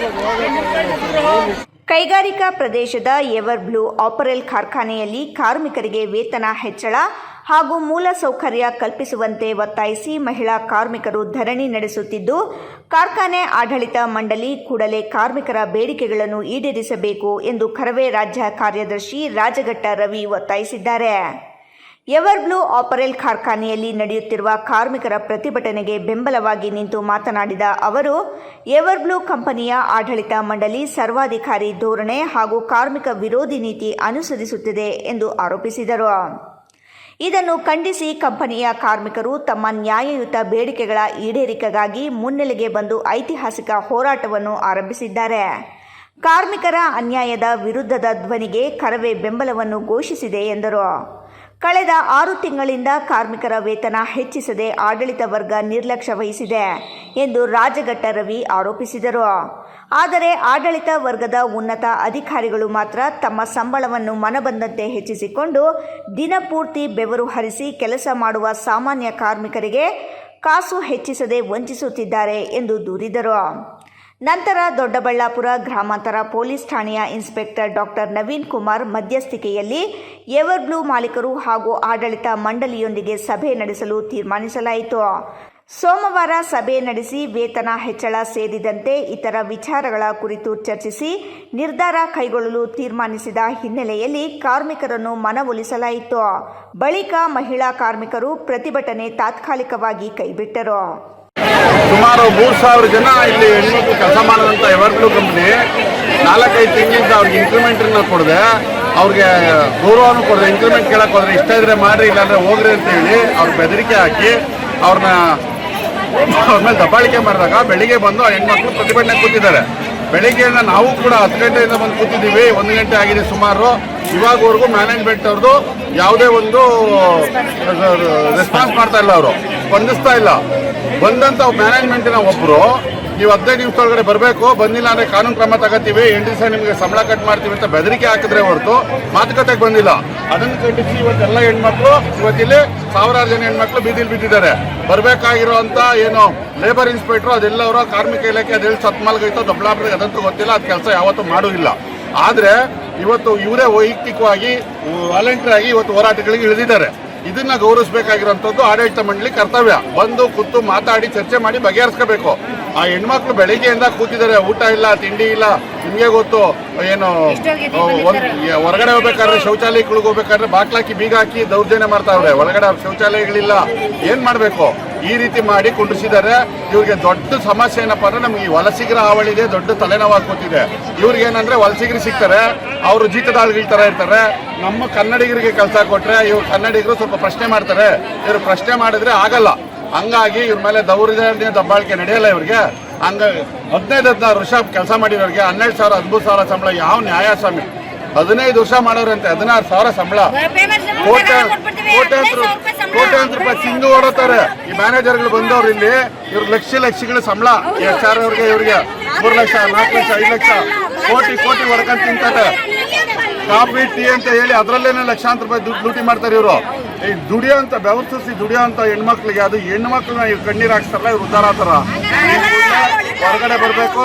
ಕೈಗಾರಿಕಾ ಪ್ರದೇಶದ ಎವರ್ಬ್ಲೂ ಅಪೆರಲ್ ಕಾರ್ಖಾನೆಯಲ್ಲಿ ಕಾರ್ಮಿಕರಿಗೆ ವೇತನ ಹೆಚ್ಚಳ ಹಾಗೂ ಮೂಲ ಸೌಕರ್ಯ ಕಲ್ಪಿಸುವಂತೆ ಒತ್ತಾಯಿಸಿ ಮಹಿಳಾ ಕಾರ್ಮಿಕರು ಧರಣಿ ನಡೆಸುತ್ತಿದ್ದು, ಕಾರ್ಖಾನೆ ಆಡಳಿತ ಮಂಡಳಿ ಕೂಡಲೇ ಕಾರ್ಮಿಕರ ಬೇಡಿಕೆಗಳನ್ನು ಈಡೇರಿಸಬೇಕು ಎಂದು ಕರವೇ ರಾಜ್ಯ ಕಾರ್ಯದರ್ಶಿ ರಾಜಘಟ್ಟ ರವಿ ಒತ್ತಾಯಿಸಿದ್ದಾರೆ. ಎವರ್ಬ್ಲೂ ಅಪೆರಲ್ ಕಾರ್ಖಾನೆಯಲ್ಲಿ ನಡೆಯುತ್ತಿರುವ ಕಾರ್ಮಿಕರ ಪ್ರತಿಭಟನೆಗೆ ಬೆಂಬಲವಾಗಿ ನಿಂತು ಮಾತನಾಡಿದ ಅವರು, ಎವರ್ಬ್ಲೂ ಕಂಪನಿಯ ಆಡಳಿತ ಮಂಡಳಿ ಸರ್ವಾಧಿಕಾರಿ ಧೋರಣೆ ಹಾಗೂ ಕಾರ್ಮಿಕ ವಿರೋಧಿ ನೀತಿ ಅನುಸರಿಸುತ್ತಿದೆ ಎಂದು ಆರೋಪಿಸಿದರು. ಇದನ್ನು ಖಂಡಿಸಿ ಕಂಪನಿಯ ಕಾರ್ಮಿಕರು ತಮ್ಮ ನ್ಯಾಯಯುತ ಬೇಡಿಕೆಗಳ ಈಡೇರಿಕೆಗಾಗಿ ಮುನ್ನೆಲೆಗೆ ಬಂದು ಐತಿಹಾಸಿಕ ಹೋರಾಟವನ್ನು ಆರಂಭಿಸಿದ್ದಾರೆ. ಕಾರ್ಮಿಕರ ಅನ್ಯಾಯದ ವಿರುದ್ಧದ ಧ್ವನಿಗೆ ಕರವೇ ಬೆಂಬಲವನ್ನು ಘೋಷಿಸಿದೆ ಎಂದರು. ಕಳೆದ 6 ತಿಂಗಳಿಂದ ಕಾರ್ಮಿಕರ ವೇತನ ಹೆಚ್ಚಿಸದೆ ಆಡಳಿತ ವರ್ಗ ನಿರ್ಲಕ್ಷ್ಯ ವಹಿಸಿದೆ ಎಂದು ರಾಜಘಟ್ಟ ರವಿ ಆರೋಪಿಸಿದರು. ಆದರೆ ಆಡಳಿತ ವರ್ಗದ ಉನ್ನತ ಅಧಿಕಾರಿಗಳು ಮಾತ್ರ ತಮ್ಮ ಸಂಬಳವನ್ನು ಮನಬಂದಂತೆ ಹೆಚ್ಚಿಸಿಕೊಂಡು ದಿನಪೂರ್ತಿ ಬೆವರು ಹರಿಸಿ ಕೆಲಸ ಮಾಡುವ ಸಾಮಾನ್ಯ ಕಾರ್ಮಿಕರಿಗೆ ಕಾಸು ಹೆಚ್ಚಿಸದೆ ವಂಚಿಸುತ್ತಿದ್ದಾರೆ ಎಂದು ದೂರಿದರು. ನಂತರ ದೊಡ್ಡಬಳ್ಳಾಪುರ ಗ್ರಾಮಾಂತರ ಪೊಲೀಸ್ ಠಾಣೆಯ ಇನ್ಸ್ಪೆಕ್ಟರ್ ಡಾಕ್ಟರ್ ನವೀನ್ ಕುಮಾರ್ ಮಧ್ಯಸ್ಥಿಕೆಯಲ್ಲಿ ಎವರ್ಬ್ಲೂ ಮಾಲೀಕರು ಹಾಗೂ ಆಡಳಿತ ಮಂಡಳಿಯೊಂದಿಗೆ ಸಭೆ ನಡೆಸಲು ತೀರ್ಮಾನಿಸಲಾಯಿತು. ಸೋಮವಾರ ಸಭೆ ನಡೆಸಿ ವೇತನ ಹೆಚ್ಚಳ ಸೇರಿದಂತೆ ಇತರ ವಿಚಾರಗಳ ಕುರಿತು ಚರ್ಚಿಸಿ ನಿರ್ಧಾರ ಕೈಗೊಳ್ಳಲು ತೀರ್ಮಾನಿಸಿದ ಹಿನ್ನೆಲೆಯಲ್ಲಿ ಕಾರ್ಮಿಕರನ್ನು ಮನವೊಲಿಸಲಾಯಿತು. ಬಳಿಕ ಮಹಿಳಾ ಕಾರ್ಮಿಕರು ಪ್ರತಿಭಟನೆ ತಾತ್ಕಾಲಿಕವಾಗಿ ಕೈಬಿಟ್ಟರು. ಸುಮಾರು 3,000 ಜನ ಇಲ್ಲಿ ಹೆಣ್ಮಕ್ಳು ಕೆಲಸ ಮಾಡೋದಂತ ಎವರ್ಬ್ಲೂ ಕಂಪ್ನಿ 4-5 ತಿಂಗಳಿಂದ ಅವ್ರಿಗೆ ಇನ್ಕ್ರಿಮೆಂಟನ್ನು ಕೊಡದೆ, ಅವ್ರಿಗೆ ಗೌರವನೂ ಕೊಡದೆ, ಇನ್ಕ್ರಿಮೆಂಟ್ ಕೇಳಕ್ಕೆ ಹೋದ್ರೆ ಇಷ್ಟ ಇದ್ರೆ ಮಾಡ್ರಿ ಇಲ್ಲಾಂದ್ರೆ ಹೋಗ್ರಿ ಅಂತ ಹೇಳಿ ಅವ್ರ ಬೆದರಿಕೆ ಹಾಕಿ ಅವ್ರ ಮೇಲೆ ದಬ್ಬಾಳಿಕೆ ಮಾಡಿದಾಗ ಬೆಳಿಗ್ಗೆ ಬಂದು ಹೆಣ್ಮಕ್ಳು ಪ್ರತಿಭಟನೆ ಕೂತಿದ್ದಾರೆ. ಬೆಳಿಗ್ಗೆಯಿಂದ ನಾವು ಕೂಡ 10 ಗಂಟೆಯಿಂದ ಬಂದು ಕೂತಿದ್ದೀವಿ, 1 ಗಂಟೆ ಆಗಿದೆ ಸುಮಾರು. ಇವಾಗವರೆಗೂ ಮ್ಯಾನೇಜ್ಮೆಂಟ್ ಅವ್ರದ್ದು ಯಾವುದೇ ಒಂದು ರೆಸ್ಪಾನ್ಸ್ ಮಾಡ್ತಾ ಇಲ್ಲ, ಅವರು ಸ್ಪಂದಿಸ್ತಾ ಇಲ್ಲ. ಬಂದಂಥ ಮ್ಯಾನೇಜ್ಮೆಂಟಿನ ಒಬ್ಬರು ನೀವು 15 ನಿಮಿಷದೊಳಗಡೆ ಬರಬೇಕು, ಬಂದಿಲ್ಲ ಅಂದರೆ ಕಾನೂನು ಕ್ರಮ ತಗೋತೀವಿ, 8 ದಿವಸ ನಿಮಗೆ ಸಂಬಳ ಕಟ್ ಮಾಡ್ತೀವಿ ಅಂತ ಬೆದರಿಕೆ ಹಾಕಿದ್ರೆ ಹೊರತು ಮಾತುಕತೆಗೆ ಬಂದಿಲ್ಲ. ಅದನ್ನು ಖಂಡಿಸಿ ಇವತ್ತೆಲ್ಲ ಹೆಣ್ಮಕ್ಳು, ಇವತ್ತಿಲ್ಲಿ ಸಾವಿರಾರು ಜನ ಹೆಣ್ಮಕ್ಳು ಬೀದಿಲಿ ಬಿದ್ದಿದ್ದಾರೆ. ಬರಬೇಕಾಗಿರೋಂಥ ಏನು ಲೇಬರ್ ಇನ್ಸ್ಪೆಕ್ಟ್ರು ಅದೆಲ್ಲವರ ಕಾರ್ಮಿಕ ಇಲಾಖೆ ಅದೆಲ್ಲ ಸತ್ಮಾಲ್ಗೈತೋ ದೊಡ್ಡಬಳ್ಳಾಪುರ ಅದಂತೂ ಗೊತ್ತಿಲ್ಲ, ಅದು ಕೆಲಸ ಯಾವತ್ತೂ ಮಾಡೋದಿಲ್ಲ. ಆದರೆ ಇವತ್ತು ಇವರೇ ವೈಯಕ್ತಿಕವಾಗಿ ವಾಲಂಟಿಯರ್ ಆಗಿ ಇವತ್ತು ಹೋರಾಟಗಳಿಗೆ ಇಳಿದಿದ್ದಾರೆ. ಇದನ್ನ ಗೌರವಿಸಬೇಕಾಗಿರೋಂಥದ್ದು ಆಡಳಿತ ಮಂಡಳಿ ಕರ್ತವ್ಯ. ಬಂದು ಕೂತು ಮಾತಾಡಿ ಚರ್ಚೆ ಮಾಡಿ ಬಗೆಹರಿಸ್ಕೋಬೇಕು. ಆ ಹೆಣ್ಮಕ್ಳು ಬೆಳಿಗ್ಗೆಯಿಂದ ಕೂತಿದ್ದಾರೆ, ಊಟ ಇಲ್ಲ, ತಿಂಡಿ ಇಲ್ಲ. ನಿಮಗೆ ಗೊತ್ತು ಏನು, ಹೊರಗಡೆ ಹೋಗ್ಬೇಕಾದ್ರೆ ಶೌಚಾಲಯಗಳಿಗೆ ಹೋಗ್ಬೇಕಾದ್ರೆ ಬಾಕ್ಲಾಕಿ ಬೀಗ ಹಾಕಿ ದೌರ್ಜನ್ಯ ಮಾಡ್ತಾವ್ರೆ, ಒಳಗಡೆ ಶೌಚಾಲಯಗಳಿಲ್ಲ. ಏನ್ ಮಾಡಬೇಕು? ಈ ರೀತಿ ಮಾಡಿ ಕುಂಡಿಸಿದ್ದಾರೆ. ಇವ್ರಿಗೆ ದೊಡ್ಡ ಸಮಸ್ಯೆ ಏನಪ್ಪ ಅಂದ್ರೆ, ನಮ್ಗೆ ಈ ವಲಸಿಗರ ಹಾವಳಿಗೆ ದೊಡ್ಡ ತಲೆನೋವಾಗಿ ಕೂತಿದೆ. ಇವ್ರಿಗೆ ಏನಂದ್ರೆ ವಲಸಿಗರು ಸಿಗ್ತಾರೆ, ಅವರು ಜೀತದಾಳುಗಳ ತರ ಇರ್ತಾರೆ. ನಮ್ಮ ಕನ್ನಡಿಗರಿಗೆ ಕೆಲಸ ಕೊಟ್ರೆ ಇವ್ರು ಕನ್ನಡಿಗರು ಸ್ವಲ್ಪ ಪ್ರಶ್ನೆ ಮಾಡ್ತಾರೆ, ಇವ್ರು ಪ್ರಶ್ನೆ ಮಾಡಿದ್ರೆ ಆಗಲ್ಲ. ಹಂಗಾಗಿ ಇವ್ರ ಮೇಲೆ ದೌರ್ಜನ್ಯ ದಬ್ಬಾಳಿಕೆ ನಡೆಯಲ್ಲ ಇವ್ರಿಗೆ. ಹಂಗಾಗಿ 15-16 ವರ್ಷ ಕೆಲಸ ಮಾಡಿರೋರಿಗೆ 12,000 13,000 ಸಂಬಳ ಯಾವ ನ್ಯಾಯ ಸ್ವಾಮಿ? 15 ವರ್ಷ ಮಾಡೋರಂತೆ 16,000 ಸಂಬಳ, ಕೋಟ್ಯಾಂತರ ರೂಪಾಯಿ ಸಿಂಧು ಓಡೋತಾರೆ ಈ ಮ್ಯಾನೇಜರ್ಗಳು ಬಂದವ್ರು. ಇಲ್ಲಿ ಇವ್ರಿಗೆ ಲಕ್ಷಗಳ ಸಂಬಳ, HR ಅವ್ರಿಗೆ ಇವ್ರಿಗೆ 3 ಲಕ್ಷ 4 ಲಕ್ಷ 5 ಲಕ್ಷ ಕೋಟಿ ಹೊಡ್ಕೊಂಡು ತಿಂತಾರೆ. ಕಾಫಿ ಟೀ ಅಂತ ಹೇಳಿ ಅದರಲ್ಲೇನೆ ಲಕ್ಷಾಂತರ ರೂಪಾಯಿ ಲೂಟಿ ಮಾಡ್ತಾರೆ ಇವರು. ಈ ದುಡಿಯೋಂಥ ಬೆವರ್ಸಿಸಿ ದುಡಿಯೋಂಥ ಹೆಣ್ಮಕ್ಳಿಗೆ, ಅದು ಹೆಣ್ಮಕ್ಳನ್ನ ಇವ್ರು ಕಣ್ಣೀರು ಹಾಕ್ತಾರಲ್ಲ, ಇವ್ರು ಉದ್ದಾರ ಆತರ ಹೊರಗಡೆ ಬರಬೇಕು.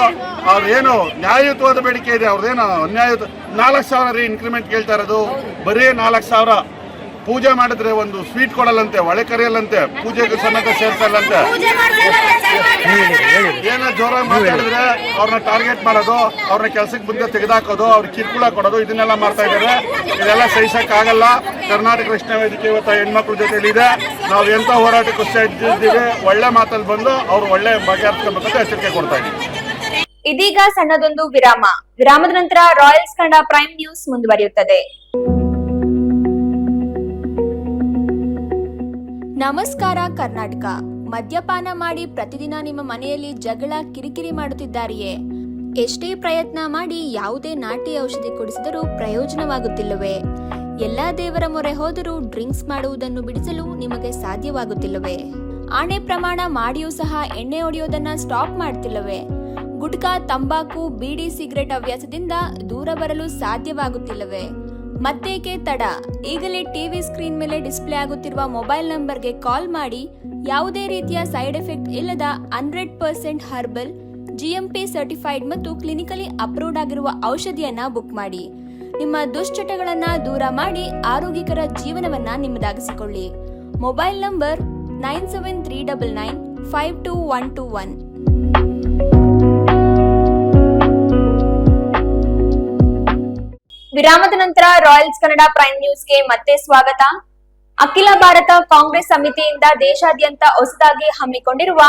ಅವ್ರೇನು ನ್ಯಾಯಯುತವಾದ ಬೇಡಿಕೆ ಇದೆ, ಅವ್ರದ್ದೇನು ಅನ್ಯಾಯಯುತ. 4,000 ರೀ ಇನ್ಕ್ರಿಮೆಂಟ್ ಕೇಳ್ತಾ ಇರೋದು, ಬರೀ 4,000. ಪೂಜೆ ಮಾಡಿದ್ರೆ ಒಂದು ಸ್ವೀಟ್ ಕೊಡಲ್ಲಂತೆ, ಒಳೆ ಕರೆಯಲ್ಲಂತೆ, ಪೂಜೆಗೆ ಸಮೇತ ಸೇರ್ಸಲ್ಲಂತೆ. ಏನೋ ಜೋರಾಗಿ ಮಾತಾಡಿದ್ರೆ ಅವ್ರನ್ನ ಟಾರ್ಗೆಟ್ ಮಾಡೋದು, ಅವ್ರನ್ನ ಕೆಲ್ಸಕ್ಕೆ ಮುಂದೆ ತೆಗೆದಾಕೋದು, ಅವ್ರಿಗೆ ಕಿರುಕುಳ ಕೊಡೋದು, ಇದನ್ನೆಲ್ಲ ಮಾಡ್ತಾ ಇದ್ದಾರೆ. ಇದೆಲ್ಲ ಸಹಿಸಕ್ಕಾಗಲ್ಲ. ಕರ್ನಾಟಕ ರಕ್ಷಣಾ ವೇದಿಕೆ ಇವತ್ತು ಹೆಣ್ಮಕ್ಳ ಜೊತೆಲಿದೆ. ನಾವು ಎಂಥ ಹೋರಾಟಕ್ಕೆ ಇದ್ದೀವಿ, ಒಳ್ಳೆ ಮಾತಲ್ಲಿ ಬಂದು ಅವ್ರು ಒಳ್ಳೆ ಬಗೆಹರಿಸ್ಕೋಬೇಕಂತ ಎಚ್ಚರಿಕೆ ಕೊಡ್ತಾ ಇದ್ದೀವಿ. ಇದೀಗ ಸಣ್ಣದೊಂದು ವಿರಾಮದ ನಂತರ ರಾಯಲ್ಸ್ ಕನ್ನಡ ಪ್ರೈಮ್ ನ್ಯೂಸ್ ಮುಂದುವರಿಯುತ್ತದೆ. ನಮಸ್ಕಾರ ಕರ್ನಾಟಕ. ಮದ್ಯಪಾನ ಮಾಡಿ ಪ್ರತಿದಿನ ನಿಮ್ಮ ಮನೆಯಲ್ಲಿ ಜಗಳ ಕಿರಿಕಿರಿ ಮಾಡುತ್ತಿದ್ದಾರೆಯೇ? ಎಷ್ಟೇ ಪ್ರಯತ್ನ ಮಾಡಿ ಯಾವುದೇ ನಾಟಿ ಔಷಧಿ ಕೊಡಿಸಿದರೂ ಪ್ರಯೋಜನವಾಗುತ್ತಿಲ್ಲವೇ? ಎಲ್ಲಾ ದೇವರ ಮೊರೆ ಹೋದರೂ ಡ್ರಿಂಕ್ಸ್ ಮಾಡುವುದನ್ನು ಬಿಡಿಸಲು ನಿಮಗೆ ಸಾಧ್ಯವಾಗುತ್ತಿಲ್ಲವೇ? ಆಣೆ ಪ್ರಮಾಣ ಮಾಡಿಯೂ ಸಹ ಎಣ್ಣೆ ಹೊಡೆಯೋದನ್ನ ಸ್ಟಾಪ್ ಮಾಡ್ತಿಲ್ಲವೇ? ಗುಟ್ಕಾ, ತಂಬಾಕು, ಬೀಡಿ, ಸಿಗರೆಟ್ ಹವ್ಯಾಸದಿಂದ ದೂರ ಬರಲು ಸಾಧ್ಯವಾಗುತ್ತಿಲ್ಲವೇ? ಮತ್ತೇಕೆ ತಡ? ಈಗಲೇ ಟಿವಿ ಸ್ಕ್ರೀನ್ ಮೇಲೆ ಡಿಸ್ಪ್ಲೇ ಆಗುತ್ತಿರುವ ಮೊಬೈಲ್ ನಂಬರ್ಗೆ ಕಾಲ್ ಮಾಡಿ ಯಾವುದೇ ರೀತಿಯ ಸೈಡ್ ಎಫೆಕ್ಟ್ ಇಲ್ಲದ 100% ಹರ್ಬಲ್, GMP ಸರ್ಟಿಫೈಡ್ ಮತ್ತು ಕ್ಲಿನಿಕಲಿ ಅಪ್ರೂವ್ಡ್ ಆಗಿರುವ ಔಷಧಿಯನ್ನ ಬುಕ್ ಮಾಡಿ. ನಿಮ್ಮ ದುಶ್ಚಟಗಳನ್ನ ದೂರ ಮಾಡಿ ಆರೋಗ್ಯಕರ ಜೀವನವನ್ನ ನಿಮ್ಮದಾಗಿಸಿಕೊಳ್ಳಿ. Mobile number 9739952121. ವಿರಾಮದ ನಂತರ ರಾಯಲ್ಸ್ ಕನ್ನಡ ಪ್ರೈಮ್ ನ್ಯೂಸ್ಗೆ ಮತ್ತೆ ಸ್ವಾಗತ. ಅಖಿಲ ಭಾರತ ಕಾಂಗ್ರೆಸ್ ಸಮಿತಿಯಿಂದ ದೇಶಾದ್ಯಂತ ಹೊಸದಾಗಿ ಹಮ್ಮಿಕೊಂಡಿರುವ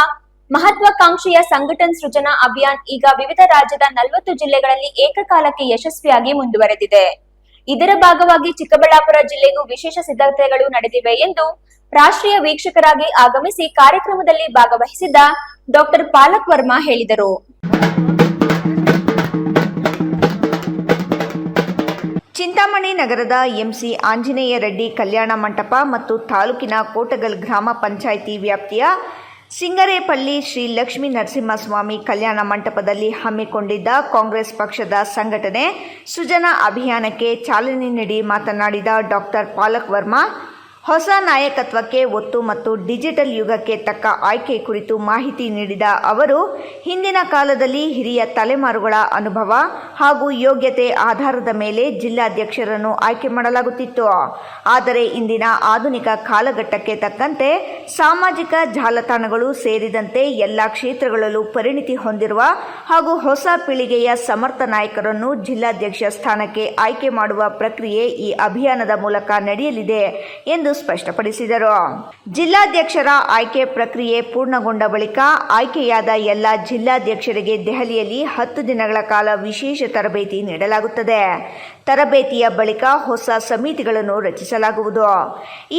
ಮಹತ್ವಾಕಾಂಕ್ಷೆಯ ಸಂಘಟನ್ ಸೃಜನಾ ಅಭಿಯಾನ್ ಈಗ ವಿವಿಧ ರಾಜ್ಯದ 40 ಜಿಲ್ಲೆಗಳಲ್ಲಿ ಏಕಕಾಲಕ್ಕೆ ಯಶಸ್ವಿಯಾಗಿ ಮುಂದುವರೆದಿದೆ. ಇದರ ಭಾಗವಾಗಿ ಚಿಕ್ಕಬಳ್ಳಾಪುರ ಜಿಲ್ಲೆಗೂ ವಿಶೇಷ ಸಿದ್ಧತೆಗಳು ನಡೆದಿವೆ ಎಂದು ರಾಷ್ಟ್ರೀಯ ವೀಕ್ಷಕರಾಗಿ ಆಗಮಿಸಿ ಕಾರ್ಯಕ್ರಮದಲ್ಲಿ ಭಾಗವಹಿಸಿದ್ದ ಡಾಕ್ಟರ್ ಪಾಲಕ್ ವರ್ಮಾ ಹೇಳಿದರು. ಚಿಂತಾಮಣಿ ನಗರದ MC ಆಂಜನೇಯ ರೆಡ್ಡಿ ಕಲ್ಯಾಣ ಮಂಟಪ ಮತ್ತು ತಾಲೂಕಿನ ಕೋಟಗಲ್ ಗ್ರಾಮ ಪಂಚಾಯಿತಿ ವ್ಯಾಪ್ತಿಯ ಸಿಂಗರೇಪಲ್ಲಿ ಶ್ರೀ ಲಕ್ಷ್ಮೀ ನರಸಿಂಹಸ್ವಾಮಿ ಕಲ್ಯಾಣ ಮಂಟಪದಲ್ಲಿ ಹಮ್ಮಿಕೊಂಡಿದ್ದ ಕಾಂಗ್ರೆಸ್ ಪಕ್ಷದ ಸಂಘಟನೆ ಸೃಜನಾ ಅಭಿಯಾನಕ್ಕೆ ಚಾಲನೆ ನೀಡಿ ಮಾತನಾಡಿದ ಡಾಕ್ಟರ್ ಪಾಲಕ್ ವರ್ಮಾ, ಹೊಸ ನಾಯಕತ್ವಕ್ಕೆ ಒತ್ತು ಮತ್ತು ಡಿಜಿಟಲ್ ಯುಗಕ್ಕೆ ತಕ್ಕ ಆಯ್ಕೆ ಕುರಿತು ಮಾಹಿತಿ ನೀಡಿದ ಅವರು, ಹಿಂದಿನ ಕಾಲದಲ್ಲಿ ಹಿರಿಯ ತಲೆಮಾರುಗಳ ಅನುಭವ ಹಾಗೂ ಯೋಗ್ಯತೆ ಆಧಾರದ ಮೇಲೆ ಜಿಲ್ಲಾಧ್ಯಕ್ಷರನ್ನು ಆಯ್ಕೆ ಮಾಡಲಾಗುತ್ತಿತ್ತು. ಆದರೆ ಇಂದಿನ ಆಧುನಿಕ ಕಾಲಘಟ್ಟಕ್ಕೆ ತಕ್ಕಂತೆ ಸಾಮಾಜಿಕ ಜಾಲತಾಣಗಳು ಸೇರಿದಂತೆ ಎಲ್ಲ ಕ್ಷೇತ್ರಗಳಲ್ಲೂ ಪರಿಣಿತಿ ಹೊಂದಿರುವ ಹಾಗೂ ಹೊಸ ಪೀಳಿಗೆಯ ಸಮರ್ಥ ನಾಯಕರನ್ನು ಜಿಲ್ಲಾಧ್ಯಕ್ಷ ಸ್ಥಾನಕ್ಕೆ ಆಯ್ಕೆ ಮಾಡುವ ಪ್ರಕ್ರಿಯೆ ಈ ಅಭಿಯಾನದ ಮೂಲಕ ನಡೆಯಲಿದೆ ಎಂದು ಸ್ಪಷ್ಟಪಡಿಸಿದರು. ಜಿಲ್ಲಾಧ್ಯಕ್ಷರ ಆಯ್ಕೆ ಪ್ರಕ್ರಿಯೆ ಪೂರ್ಣಗೊಂಡ ಬಳಿಕ ಆಯ್ಕೆಯಾದ ಎಲ್ಲ ಜಿಲ್ಲಾಧ್ಯಕ್ಷರಿಗೆ ದೆಹಲಿಯಲ್ಲಿ 10 ದಿನಗಳ ಕಾಲ ವಿಶೇಷ ತರಬೇತಿ ನೀಡಲಾಗುತ್ತದೆ. ತರಬೇತಿಯ ಬಳಿಕ ಹೊಸ ಸಮಿತಿಗಳನ್ನು ರಚಿಸಲಾಗುವುದು.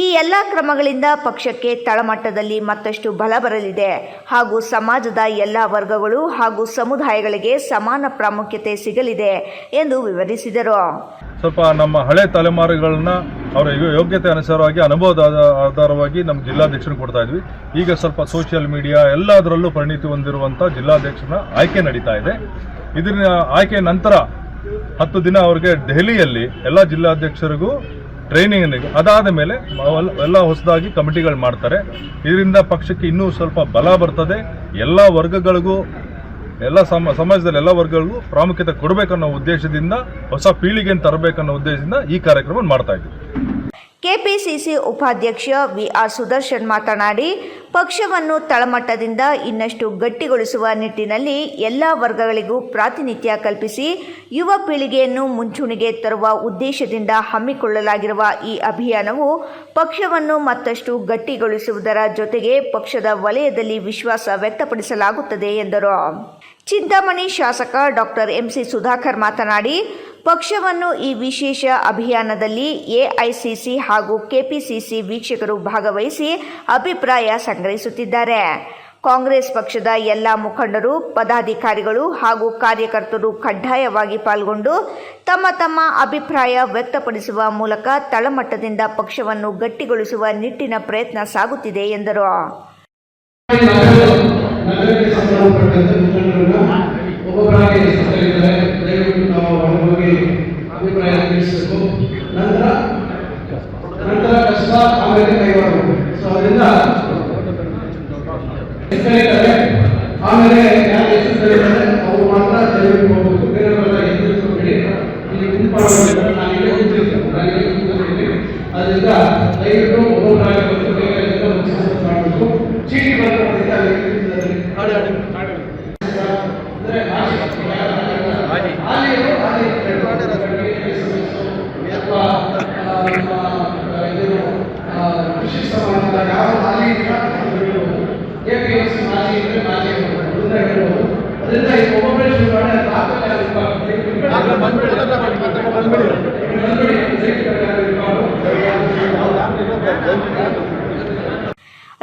ಈ ಎಲ್ಲ ಕ್ರಮಗಳಿಂದ ಪಕ್ಷಕ್ಕೆ ತಳಮಟ್ಟದಲ್ಲಿ ಮತ್ತಷ್ಟು ಬಲ ಬರಲಿದೆ ಹಾಗೂ ಸಮಾಜದ ಎಲ್ಲ ವರ್ಗಗಳು ಹಾಗೂ ಸಮುದಾಯಗಳಿಗೆ ಸಮಾನ ಪ್ರಾಮುಖ್ಯತೆ ಸಿಗಲಿದೆ ಎಂದು ವಿವರಿಸಿದರು. ಸ್ವಲ್ಪ ನಮ್ಮ ಹಳೆ ತಲೆಮಾರುಗಳನ್ನ ಅವರ ಯೋಗ್ಯತೆ ಅನುಸಾರವಾಗಿ ಅನುಭವದ ಆಧಾರವಾಗಿ ನಮ್ಮ ಜಿಲ್ಲಾಧ್ಯಕ್ಷರು ಕೊಡ್ತಾ ಇದ್ವಿ. ಈಗ ಸ್ವಲ್ಪ ಸೋಷಿಯಲ್ ಮೀಡಿಯಾ ಎಲ್ಲದರಲ್ಲೂ ಪರಿಣಿತಿ ಹೊಂದಿರುವಂಥ ಜಿಲ್ಲಾಧ್ಯಕ್ಷರನ್ನ ಆಯ್ಕೆ ನಡೀತಾ ಇದೆ. ಇದರ ಆಯ್ಕೆ ನಂತರ 10 ದಿನ ಅವರಿಗೆ ದೆಹಲಿಯಲ್ಲಿ ಎಲ್ಲ ಜಿಲ್ಲಾಧ್ಯಕ್ಷರಿಗೂ ಟ್ರೈನಿಂಗ್, ಅದಾದ ಮೇಲೆ ಎಲ್ಲ ಹೊಸದಾಗಿ ಕಮಿಟಿಗಳು ಮಾಡ್ತಾರೆ. ಇದರಿಂದ ಪಕ್ಷಕ್ಕೆ ಇನ್ನೂ ಸ್ವಲ್ಪ ಬಲ ಬರ್ತದೆ. ಎಲ್ಲ ವರ್ಗಗಳಿಗೂ, ಎಲ್ಲ ಸಮಾಜದಲ್ಲಿ ಎಲ್ಲ ವರ್ಗಗಳಿಗೂ ಪ್ರಾಮುಖ್ಯತೆ ಕೊಡಬೇಕನ್ನೋ ಉದ್ದೇಶದಿಂದ, ಹೊಸ ಪೀಳಿಗೆಯನ್ನು ತರಬೇಕನ್ನೋ ಉದ್ದೇಶದಿಂದ ಈ ಕಾರ್ಯಕ್ರಮ ಮಾಡ್ತಾ ಇದ್ದೀವಿ. ಕೆಪಿಸಿಸಿ ಉಪಾಧ್ಯಕ್ಷ ವಿಆರ್ ಸುದರ್ಶನ್ ಮಾತನಾಡಿ, ಪಕ್ಷವನ್ನು ತಳಮಟ್ಟದಿಂದ ಇನ್ನಷ್ಟು ಗಟ್ಟಿಗೊಳಿಸುವ ನಿಟ್ಟಿನಲ್ಲಿ ಎಲ್ಲ ವರ್ಗಗಳಿಗೂ ಪ್ರಾತಿನಿಧ್ಯ ಕಲ್ಪಿಸಿ ಯುವ ಪೀಳಿಗೆಯನ್ನು ಮುಂಚೂಣಿಗೆ ತರುವ ಉದ್ದೇಶದಿಂದ ಹಮ್ಮಿಕೊಳ್ಳಲಾಗಿರುವ ಈ ಅಭಿಯಾನವು ಪಕ್ಷವನ್ನು ಮತ್ತಷ್ಟು ಗಟ್ಟಿಗೊಳಿಸುವುದರ ಜೊತೆಗೆ ಪಕ್ಷದ ವಲಯದಲ್ಲಿ ವಿಶ್ವಾಸ ವ್ಯಕ್ತಪಡಿಸಲಾಗುತ್ತದೆ ಎಂದರು. ಚಿಂತಾಮಣಿ ಶಾಸಕ ಡಾಕ್ಟರ್ ಎಂಸಿ ಸುಧಾಕರ್ ಮಾತನಾಡಿ, ಪಕ್ಷವನ್ನು ಈ ವಿಶೇಷ ಅಭಿಯಾನದಲ್ಲಿ ಎಐಸಿಸಿ ಹಾಗೂ ಕೆಪಿಸಿಸಿ ವೀಕ್ಷಕರು ಭಾಗವಹಿಸಿ ಅಭಿಪ್ರಾಯ ಸಂಗ್ರಹಿಸುತ್ತಿದ್ದಾರೆ. ಕಾಂಗ್ರೆಸ್ ಪಕ್ಷದ ಎಲ್ಲ ಮುಖಂಡರು, ಪದಾಧಿಕಾರಿಗಳು ಹಾಗೂ ಕಾರ್ಯಕರ್ತರು ಕಡ್ಡಾಯವಾಗಿ ಪಾಲ್ಗೊಂಡು ತಮ್ಮ ತಮ್ಮ ಅಭಿಪ್ರಾಯ ವ್ಯಕ್ತಪಡಿಸುವ ಮೂಲಕ ತಳಮಟ್ಟದಿಂದ ಪಕ್ಷವನ್ನು ಗಟ್ಟಿಗೊಳಿಸುವ ನಿಟ್ಟಿನ ಪ್ರಯತ್ನ ಸಾಗುತ್ತಿದೆ ಎಂದರು. ನಗರಕ್ಕೆ ಸಂಬಂಧಪಟ್ಟಂತೆ ಮುಖಂಡರನ್ನ ಒಬ್ಬೊಬ್ಬರಾಗಿ ಸಭೆಯಿದ್ದಾರೆ. ದಯವಿಟ್ಟು ನಾವು ಒಳಗೋಗಿ ಅಭಿಪ್ರಾಯ ತಿಳಿಸಬೇಕು. ನಂತರ ಕಷ್ಟ, ಆಮೇಲೆ ಕೈಗೊಳ್ಳಬೇಕು. ಸೊ ಅದರಿಂದ ಆಮೇಲೆ ಯಾರು ಎಷ್ಟು ಕರೀತಾರೆ ಅವರು ಮಾತ್ರ ದಯವಿಟ್ಟು ಹೋಗ್ಬೇಕು. ಬೇರೆಯವರೆಲ್ಲ ಎದುರಿಸ್ಕೊಬೇಡಿ. ಇಲ್ಲಿ ಗುಂಪಾಡಬೇಕು. ನಾನೀಗ ಕೂತಿರ್ತೀನಿ. ಅದರಿಂದ ದಯವಿಟ್ಟು ಒಬ್ಬೊಬ್ಬರಾಗಿ ಮಾಡಬೇಕು. ಚೀಟಿ ಬರೋದ್ರಿಂದ ಕೃಷಿ ಸಮಾಜದ ಯಾವ ಹಾಲಿ ಎಪಿಎಂಸಿ ಮಾಜಿ ಇದ್ರೆ ಮಾಜಿ ಹೇಳ್ಬೋದು. ಅದರಿಂದ ಈ ಒಬ್ಬೊಬ್ಬರೇ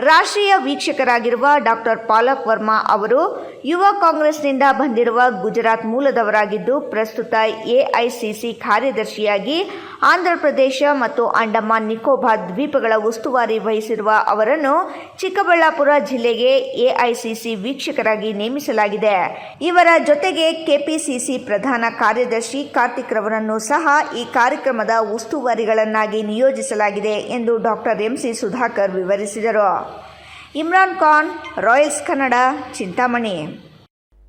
ರಾಷ್ಟ್ರೀಯ ವೀಕ್ಷಕರಾಗಿರುವ ಡಾಕ್ಟರ್ ಪಾಲಕ್ ವರ್ಮಾ ಅವರು ಯುವ ಕಾಂಗ್ರೆಸ್ನಿಂದ ಬಂದಿರುವ ಗುಜರಾತ್ ಮೂಲದವರಾಗಿದ್ದು, ಪ್ರಸ್ತುತ ಎಐಸಿಸಿ ಕಾರ್ಯದರ್ಶಿಯಾಗಿ ಆಂಧ್ರಪ್ರದೇಶ ಮತ್ತು ಅಂಡಮಾನ್ ನಿಕೋಬಾರ್ ದ್ವೀಪಗಳ ಉಸ್ತುವಾರಿ ವಹಿಸಿರುವ ಅವರನ್ನು ಚಿಕ್ಕಬಳ್ಳಾಪುರ ಜಿಲ್ಲೆಗೆ ಎಐಸಿಸಿ ವೀಕ್ಷಕರಾಗಿ ನೇಮಿಸಲಾಗಿದೆ. ಇವರ ಜೊತೆಗೆ ಕೆಪಿಸಿಸಿ ಪ್ರಧಾನ ಕಾರ್ಯದರ್ಶಿ ಕಾರ್ತಿಕ್ ರವರನ್ನು ಸಹ ಈ ಕಾರ್ಯಕ್ರಮದ ಉಸ್ತುವಾರಿಗಳನ್ನಾಗಿ ನಿಯೋಜಿಸಲಾಗಿದೆ ಎಂದು ಡಾಕ್ಟರ್ ಎಂಸಿ ಸುಧಾಕರ್ ವಿವರಿಸಿದರು. ಇಮ್ರಾನ್ ಖಾನ್, ರಾಯಲ್ಸ್ ಕನ್ನಡ, ಚಿಂತಾಮಣಿ.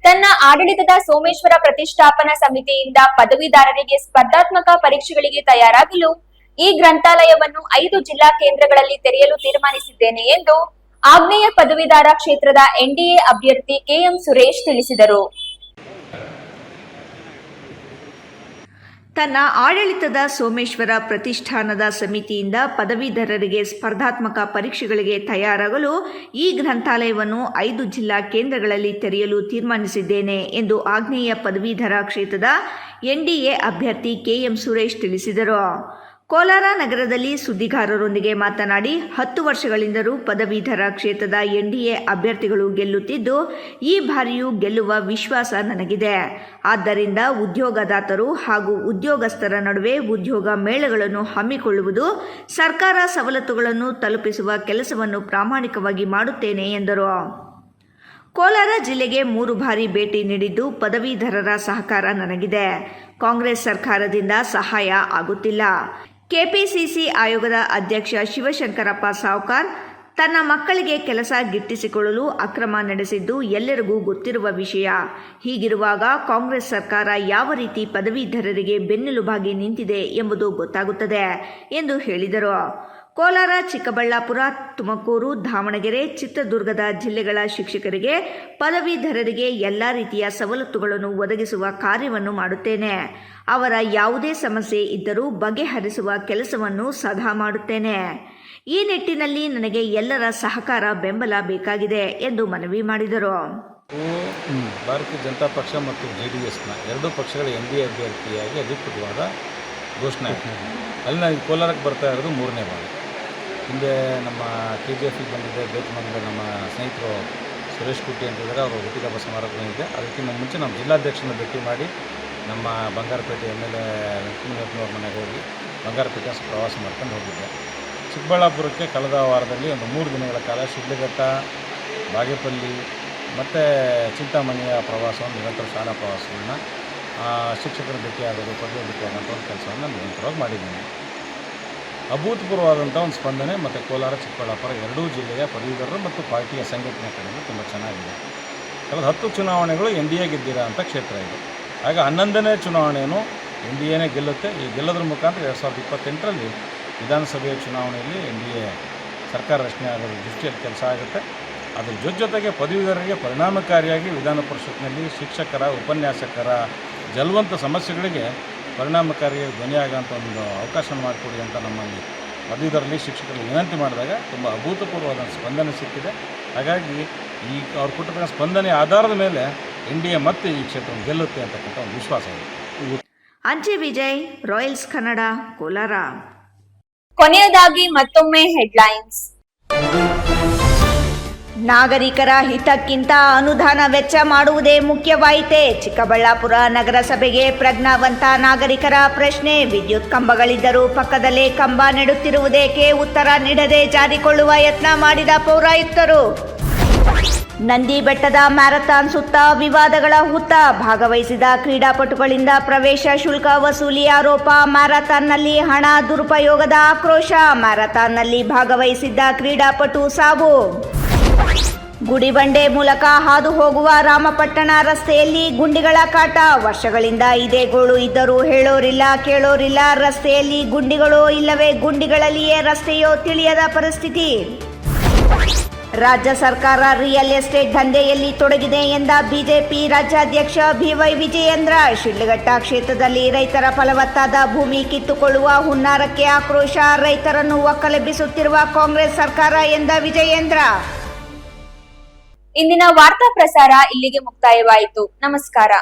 ತನ್ನ ಆಡಳಿತದ ಸೋಮೇಶ್ವರ ಪ್ರತಿಷ್ಠಾಪನಾ ಸಮಿತಿಯಿಂದ ಪದವೀಧರರಿಗೆ ಸ್ಪರ್ಧಾತ್ಮಕ ಪರೀಕ್ಷೆಗಳಿಗೆ ತಯಾರಾಗಲು ಈ ಗ್ರಂಥಾಲಯವನ್ನು 5 ಜಿಲ್ಲಾ ಕೇಂದ್ರಗಳಲ್ಲಿ ತೆರೆಯಲು ತೀರ್ಮಾನಿಸಿದ್ದೇನೆ ಎಂದು ಆಗ್ನೇಯ ಪದವೀಧರ ಕ್ಷೇತ್ರದ ಎನ್ಡಿಎ ಅಭ್ಯರ್ಥಿ ಕೆಎಂ ಸುರೇಶ್ ತಿಳಿಸಿದರು. ತನ್ನ ಆಡಳಿತದ ಸೋಮೇಶ್ವರ ಪ್ರತಿಷ್ಠಾನದ ಸಮಿತಿಯಿಂದ ಪದವೀಧರರಿಗೆ ಸ್ಪರ್ಧಾತ್ಮಕ ಪರೀಕ್ಷೆಗಳಿಗೆ ತಯಾರಾಗಲು ಈ ಗ್ರಂಥಾಲಯವನ್ನು 5 ಜಿಲ್ಲಾ ಕೇಂದ್ರಗಳಲ್ಲಿ ತೆರೆಯಲು ತೀರ್ಮಾನಿಸಿದ್ದೇನೆ ಎಂದು ಆಗ್ನೇಯ ಪದವೀಧರ ಕ್ಷೇತ್ರದ ಎನ್ಡಿಎ ಅಭ್ಯರ್ಥಿ ಕೆಎಂ ಸುರೇಶ್ ತಿಳಿಸಿದರು. ಕೋಲಾರ ನಗರದಲ್ಲಿ ಸುದ್ದಿಗಾರರೊಂದಿಗೆ ಮಾತನಾಡಿ, 10 ವರ್ಷಗಳಿಂದಲೂ ಪದವೀಧರ ಕ್ಷೇತ್ರದ ಎನ್ಡಿಎ ಅಭ್ಯರ್ಥಿಗಳು ಗೆಲ್ಲುತ್ತಿದ್ದು, ಈ ಬಾರಿಯೂ ಗೆಲ್ಲುವ ವಿಶ್ವಾಸ ನನಗಿದೆ. ಆದ್ದರಿಂದ ಉದ್ಯೋಗದಾತರು ಹಾಗೂ ಉದ್ಯೋಗಸ್ಥರ ನಡುವೆ ಉದ್ಯೋಗ ಮೇಳಗಳನ್ನು ಹಮ್ಮಿಕೊಳ್ಳುವುದು, ಸರ್ಕಾರ ಸವಲತ್ತುಗಳನ್ನು ತಲುಪಿಸುವ ಕೆಲಸವನ್ನು ಪ್ರಾಮಾಣಿಕವಾಗಿ ಮಾಡುತ್ತೇನೆ ಎಂದರು. ಕೋಲಾರ ಜಿಲ್ಲೆಗೆ 3 ಬಾರಿ ಭೇಟಿ ನೀಡಿದ್ದು, ಪದವೀಧರರ ಸಹಕಾರ ನನಗಿದೆ. ಕಾಂಗ್ರೆಸ್ ಸರ್ಕಾರದಿಂದ ಸಹಾಯ ಆಗುತ್ತಿಲ್ಲ. ಕೆಪಿಸಿಸಿ ಆಯೋಗದ ಅಧ್ಯಕ್ಷ ಶಿವಶಂಕರಪ್ಪ ಸಾವ್ಕಾರ್ ತನ್ನ ಮಕ್ಕಳಿಗೆ ಕೆಲಸ ಗಿಟ್ಟಿಸಿಕೊಳ್ಳಲು ಅಕ್ರಮ ನಡೆಸಿದ್ದು ಎಲ್ಲರಿಗೂ ಗೊತ್ತಿರುವ ವಿಷಯ. ಹೀಗಿರುವಾಗ ಕಾಂಗ್ರೆಸ್ ಸರ್ಕಾರ ಯಾವ ರೀತಿ ಪದವೀಧರರಿಗೆ ಬೆನ್ನೆಲುಬಾಗಿ ನಿಂತಿದೆ ಎಂಬುದು ಗೊತ್ತಾಗುತ್ತದೆ ಎಂದು ಹೇಳಿದರು. ಕೋಲಾರ, ಚಿಕ್ಕಬಳ್ಳಾಪುರ, ತುಮಕೂರು, ದಾವಣಗೆರೆ, ಚಿತ್ರದುರ್ಗದ ಜಿಲ್ಲೆಗಳ ಶಿಕ್ಷಕರಿಗೆ, ಪದವೀಧರರಿಗೆ ಎಲ್ಲ ರೀತಿಯ ಸವಲತ್ತುಗಳನ್ನು ಒದಗಿಸುವ ಕಾರ್ಯವನ್ನು ಮಾಡುತ್ತೇನೆ. ಅವರ ಯಾವುದೇ ಸಮಸ್ಯೆ ಇದ್ದರೂ ಬಗೆಹರಿಸುವ ಕೆಲಸವನ್ನು ಸದಾ ಮಾಡುತ್ತೇನೆ. ಈ ನಿಟ್ಟಿನಲ್ಲಿ ನನಗೆ ಎಲ್ಲರ ಸಹಕಾರ, ಬೆಂಬಲ ಬೇಕಾಗಿದೆ ಎಂದು ಮನವಿ ಮಾಡಿದರು. ಭಾರತೀಯ ಜನತಾ ಪಕ್ಷ ಮತ್ತು JDSನ 2 ಪಕ್ಷಗಳ ಎನ್ಡಿಎ ಅಭ್ಯರ್ಥಿಯಾಗಿ ಅಧಿಕೃತವಾದ ಘೋಷಣೆ ಆಗಿದೆ. ಅಲ್ಲಿನ ಕೋಲಾರಕ್ಕೆ ಬರ್ತಾ ಇರೋದು 3ನೇ ಬಾರಿ. ಹಿಂದೆ ನಮ್ಮ KGF ಬಂದಿದ್ದೆ, ಬೇತಮಂಗಲ ನಮ್ಮ ಸ್ನೇಹಿತರು ಸುರೇಶ್ ಕುಟ್ಟಿ ಅಂತಿದ್ದಾರೆ, ಅವರು ಹುಟ್ಟಿದಬ್ಬ ಸಮಾರಂಭ ಬಂದಿದ್ದೆ. ಅದಕ್ಕಿಂತ ಮುಂಚೆ ನಮ್ಮ ಜಿಲ್ಲಾಧ್ಯಕ್ಷರನ್ನ ಭೇಟಿ ಮಾಡಿ ನಮ್ಮ ಬಂಗಾರಪೇಟೆ MLA ಲಕ್ಷ್ಮೀನರಸಿಂಹವ್ರ ಮನೆಗೆ ಹೋಗಿ ಬಂಗಾರಪೇಟೆ ಪ್ರವಾಸ ಮಾಡ್ಕೊಂಡು ಹೋಗಿದ್ದೆ. ಚಿಕ್ಕಬಳ್ಳಾಪುರಕ್ಕೆ ಕಳೆದ ವಾರದಲ್ಲಿ ಒಂದು 3 ದಿನಗಳ ಕಾಲ ಶಿಡ್ಲಘಟ್ಟ, ಬಾಗೇಪಲ್ಲಿ ಮತ್ತು ಚಿಂತಾಮಣಿಯ ಪ್ರವಾಸವನ್ನು ನಿರಂತರ ಶಾಲಾ ಪ್ರವಾಸಗಳನ್ನ ಶಿಕ್ಷಕರ ಭೇಟಿಯಾಗೋದು, ಪದವಿ ಭೇಟಿಯಾಗೋಂಥ ಒಂದು ಕೆಲಸವನ್ನು ನಿರಂತರವಾಗಿ ಮಾಡಿದ್ದೀನಿ. ಅಭೂತಪೂರ್ವವಾದಂಥ ಒಂದು ಸ್ಪಂದನೆ ಮತ್ತು ಕೋಲಾರ ಚಿಕ್ಕಬಳ್ಳಾಪುರ ಎರಡೂ ಜಿಲ್ಲೆಯ ಪದವೀಧರರು ಮತ್ತು ಪಾರ್ಟಿಯ ಸಂಘಟನೆ ಕಡೆಯಿಂದ ತುಂಬ ಚೆನ್ನಾಗಿದೆ. ಕಳೆದ 10 ಚುನಾವಣೆಗಳು NDA ಗೆದ್ದಿರೋ ಅಂಥ ಕ್ಷೇತ್ರ ಇದು. ಆಗ 11ನೇ ಚುನಾವಣೆಯನ್ನು NDAನೇ ಗೆಲ್ಲುತ್ತೆ. ಈ ಗೆಲ್ಲೋದ್ರ ಮುಖಾಂತರ 2028ರಲ್ಲಿ ವಿಧಾನಸಭೆಯ ಚುನಾವಣೆಯಲ್ಲಿ NDA ಸರ್ಕಾರ ರಚನೆ ಆಗೋದ್ರ ದೃಷ್ಟಿಯಲ್ಲಿ ಕೆಲಸ ಆಗುತ್ತೆ. ಅದರ ಜೊತೆಗೆ ಪದವೀಧರರಿಗೆ ಪರಿಣಾಮಕಾರಿಯಾಗಿ ವಿಧಾನ ಪರಿಷತ್ನಲ್ಲಿ ಶಿಕ್ಷಕರ, ಉಪನ್ಯಾಸಕರ ಜಲವಂತ ಸಮಸ್ಯೆಗಳಿಗೆ ಪರಿಣಾಮಕಾರಿಯಾಗಿ ಧ್ವನಿಯಾಗೋಂಥ ಒಂದು ಅವಕಾಶ ಮಾಡಿಕೊಡಿ ಅಂತ ನಮ್ಮಲ್ಲಿ ಪದವೀಧರಲ್ಲಿ ಶಿಕ್ಷಕರಿಗೆ ವಿನಂತಿ ಮಾಡಿದಾಗ ತುಂಬ ಅಭೂತಪೂರ್ವವಾದ ಸ್ಪಂದನೆ ಸಿಕ್ಕಿದೆ. ಹಾಗಾಗಿ ಈ ಅವ್ರು ಕೊಟ್ಟಿರೋ ಸ್ಪಂದನೆ ಆಧಾರದ ಮೇಲೆ NDA ಮತ್ತೆ ಈ ಕ್ಷೇತ್ರವನ್ನು ಗೆಲ್ಲುತ್ತೆ ಅಂತಕ್ಕಂಥ ಒಂದು ವಿಶ್ವಾಸ ಇದೆ. ಅಂಚೆ ವಿಜಯ್, ರಾಯಲ್ಸ್ ಕನ್ನಡ, ಕೋಲಾರ. ಕೊನೆಯದಾಗಿ ಮತ್ತೊಮ್ಮೆ ಹೆಡ್ಲೈನ್ಸ್. ನಾಗರಿಕರ ಹಿತಕ್ಕಿಂತ ಅನುದಾನ ವೆಚ್ಚ ಮಾಡುವುದೇ ಮುಖ್ಯವಾಯಿತೆ. ಚಿಕ್ಕಬಳ್ಳಾಪುರ ನಗರಸಭೆಗೆ ಪ್ರಜ್ಞಾವಂತ ನಾಗರಿಕರ ಪ್ರಶ್ನೆ. ವಿದ್ಯುತ್ ಕಂಬಗಳಿದ್ದರೂ ಪಕ್ಕದಲ್ಲೇ ಕಂಬ ನೆಡುತ್ತಿರುವುದೇಕೆ? ಉತ್ತರ ನೀಡದೆ ಜಾರಿಕೊಳ್ಳುವ ಯತ್ನ ಮಾಡಿದ ಪೌರಾಯುಕ್ತರು. ನಂದಿ ಬೆಟ್ಟದ ಮ್ಯಾರಥಾನ್ ಸುತ್ತ ವಿವಾದಗಳ ಹುತ್ತ. ಭಾಗವಹಿಸಿದ ಕ್ರೀಡಾಪಟುಗಳಿಂದ ಪ್ರವೇಶ ಶುಲ್ಕ ವಸೂಲಿ ಆರೋಪ. ಮ್ಯಾರಥಾನ್ನಲ್ಲಿ ಹಣ ದುರುಪಯೋಗದ ಆಕ್ರೋಶ. ಮ್ಯಾರಥಾನ್ನಲ್ಲಿ ಭಾಗವಹಿಸಿದ್ದ ಕ್ರೀಡಾಪಟು ಸಾವು. ಗುಡಿಬಂಡೆ ಮೂಲಕ ಹಾದು ಹೋಗುವ ರಾಮಪಟ್ಟಣ ರಸ್ತೆಯಲ್ಲಿ ಗುಂಡಿಗಳ ಕಾಟ. ವರ್ಷಗಳಿಂದ ಇದೇ ಗೋಳು ಇದ್ದರೂ ಹೇಳೋರಿಲ್ಲ ಕೇಳೋರಿಲ್ಲ. ರಸ್ತೆಯಲ್ಲಿ ಗುಂಡಿಗಳೋ ಇಲ್ಲವೇ ಗುಂಡಿಗಳಲ್ಲಿಯೇ ರಸ್ತೆಯೋ ತಿಳಿಯದ ಪರಿಸ್ಥಿತಿ. ರಾಜ್ಯ ಸರ್ಕಾರ ರಿಯಲ್ ಎಸ್ಟೇಟ್ ದಂಧೆಯಲ್ಲಿ ತೊಡಗಿದೆ ಎಂದ ಬಿಜೆಪಿ ರಾಜ್ಯಾಧ್ಯಕ್ಷ BY ವಿಜಯೇಂದ್ರ. ಶಿಡ್ಲಘಟ್ಟ ಕ್ಷೇತ್ರದಲ್ಲಿ ರೈತರ ಫಲವತ್ತಾದ ಭೂಮಿ ಕಿತ್ತುಕೊಳ್ಳುವ ಹುನ್ನಾರಕ್ಕೆ ಆಕ್ರೋಶ. ರೈತರನ್ನು ಒಕ್ಕಲೆಬ್ಬಿಸುತ್ತಿರುವ ಕಾಂಗ್ರೆಸ್ ಸರ್ಕಾರ ಎಂದ ವಿಜಯೇಂದ್ರ. ಇಂದಿನ ವಾರ್ತಾ ಪ್ರಸಾರ ಇಲ್ಲಿಗೆ ಮುಕ್ತಾಯವಾಯಿತು. ನಮಸ್ಕಾರ.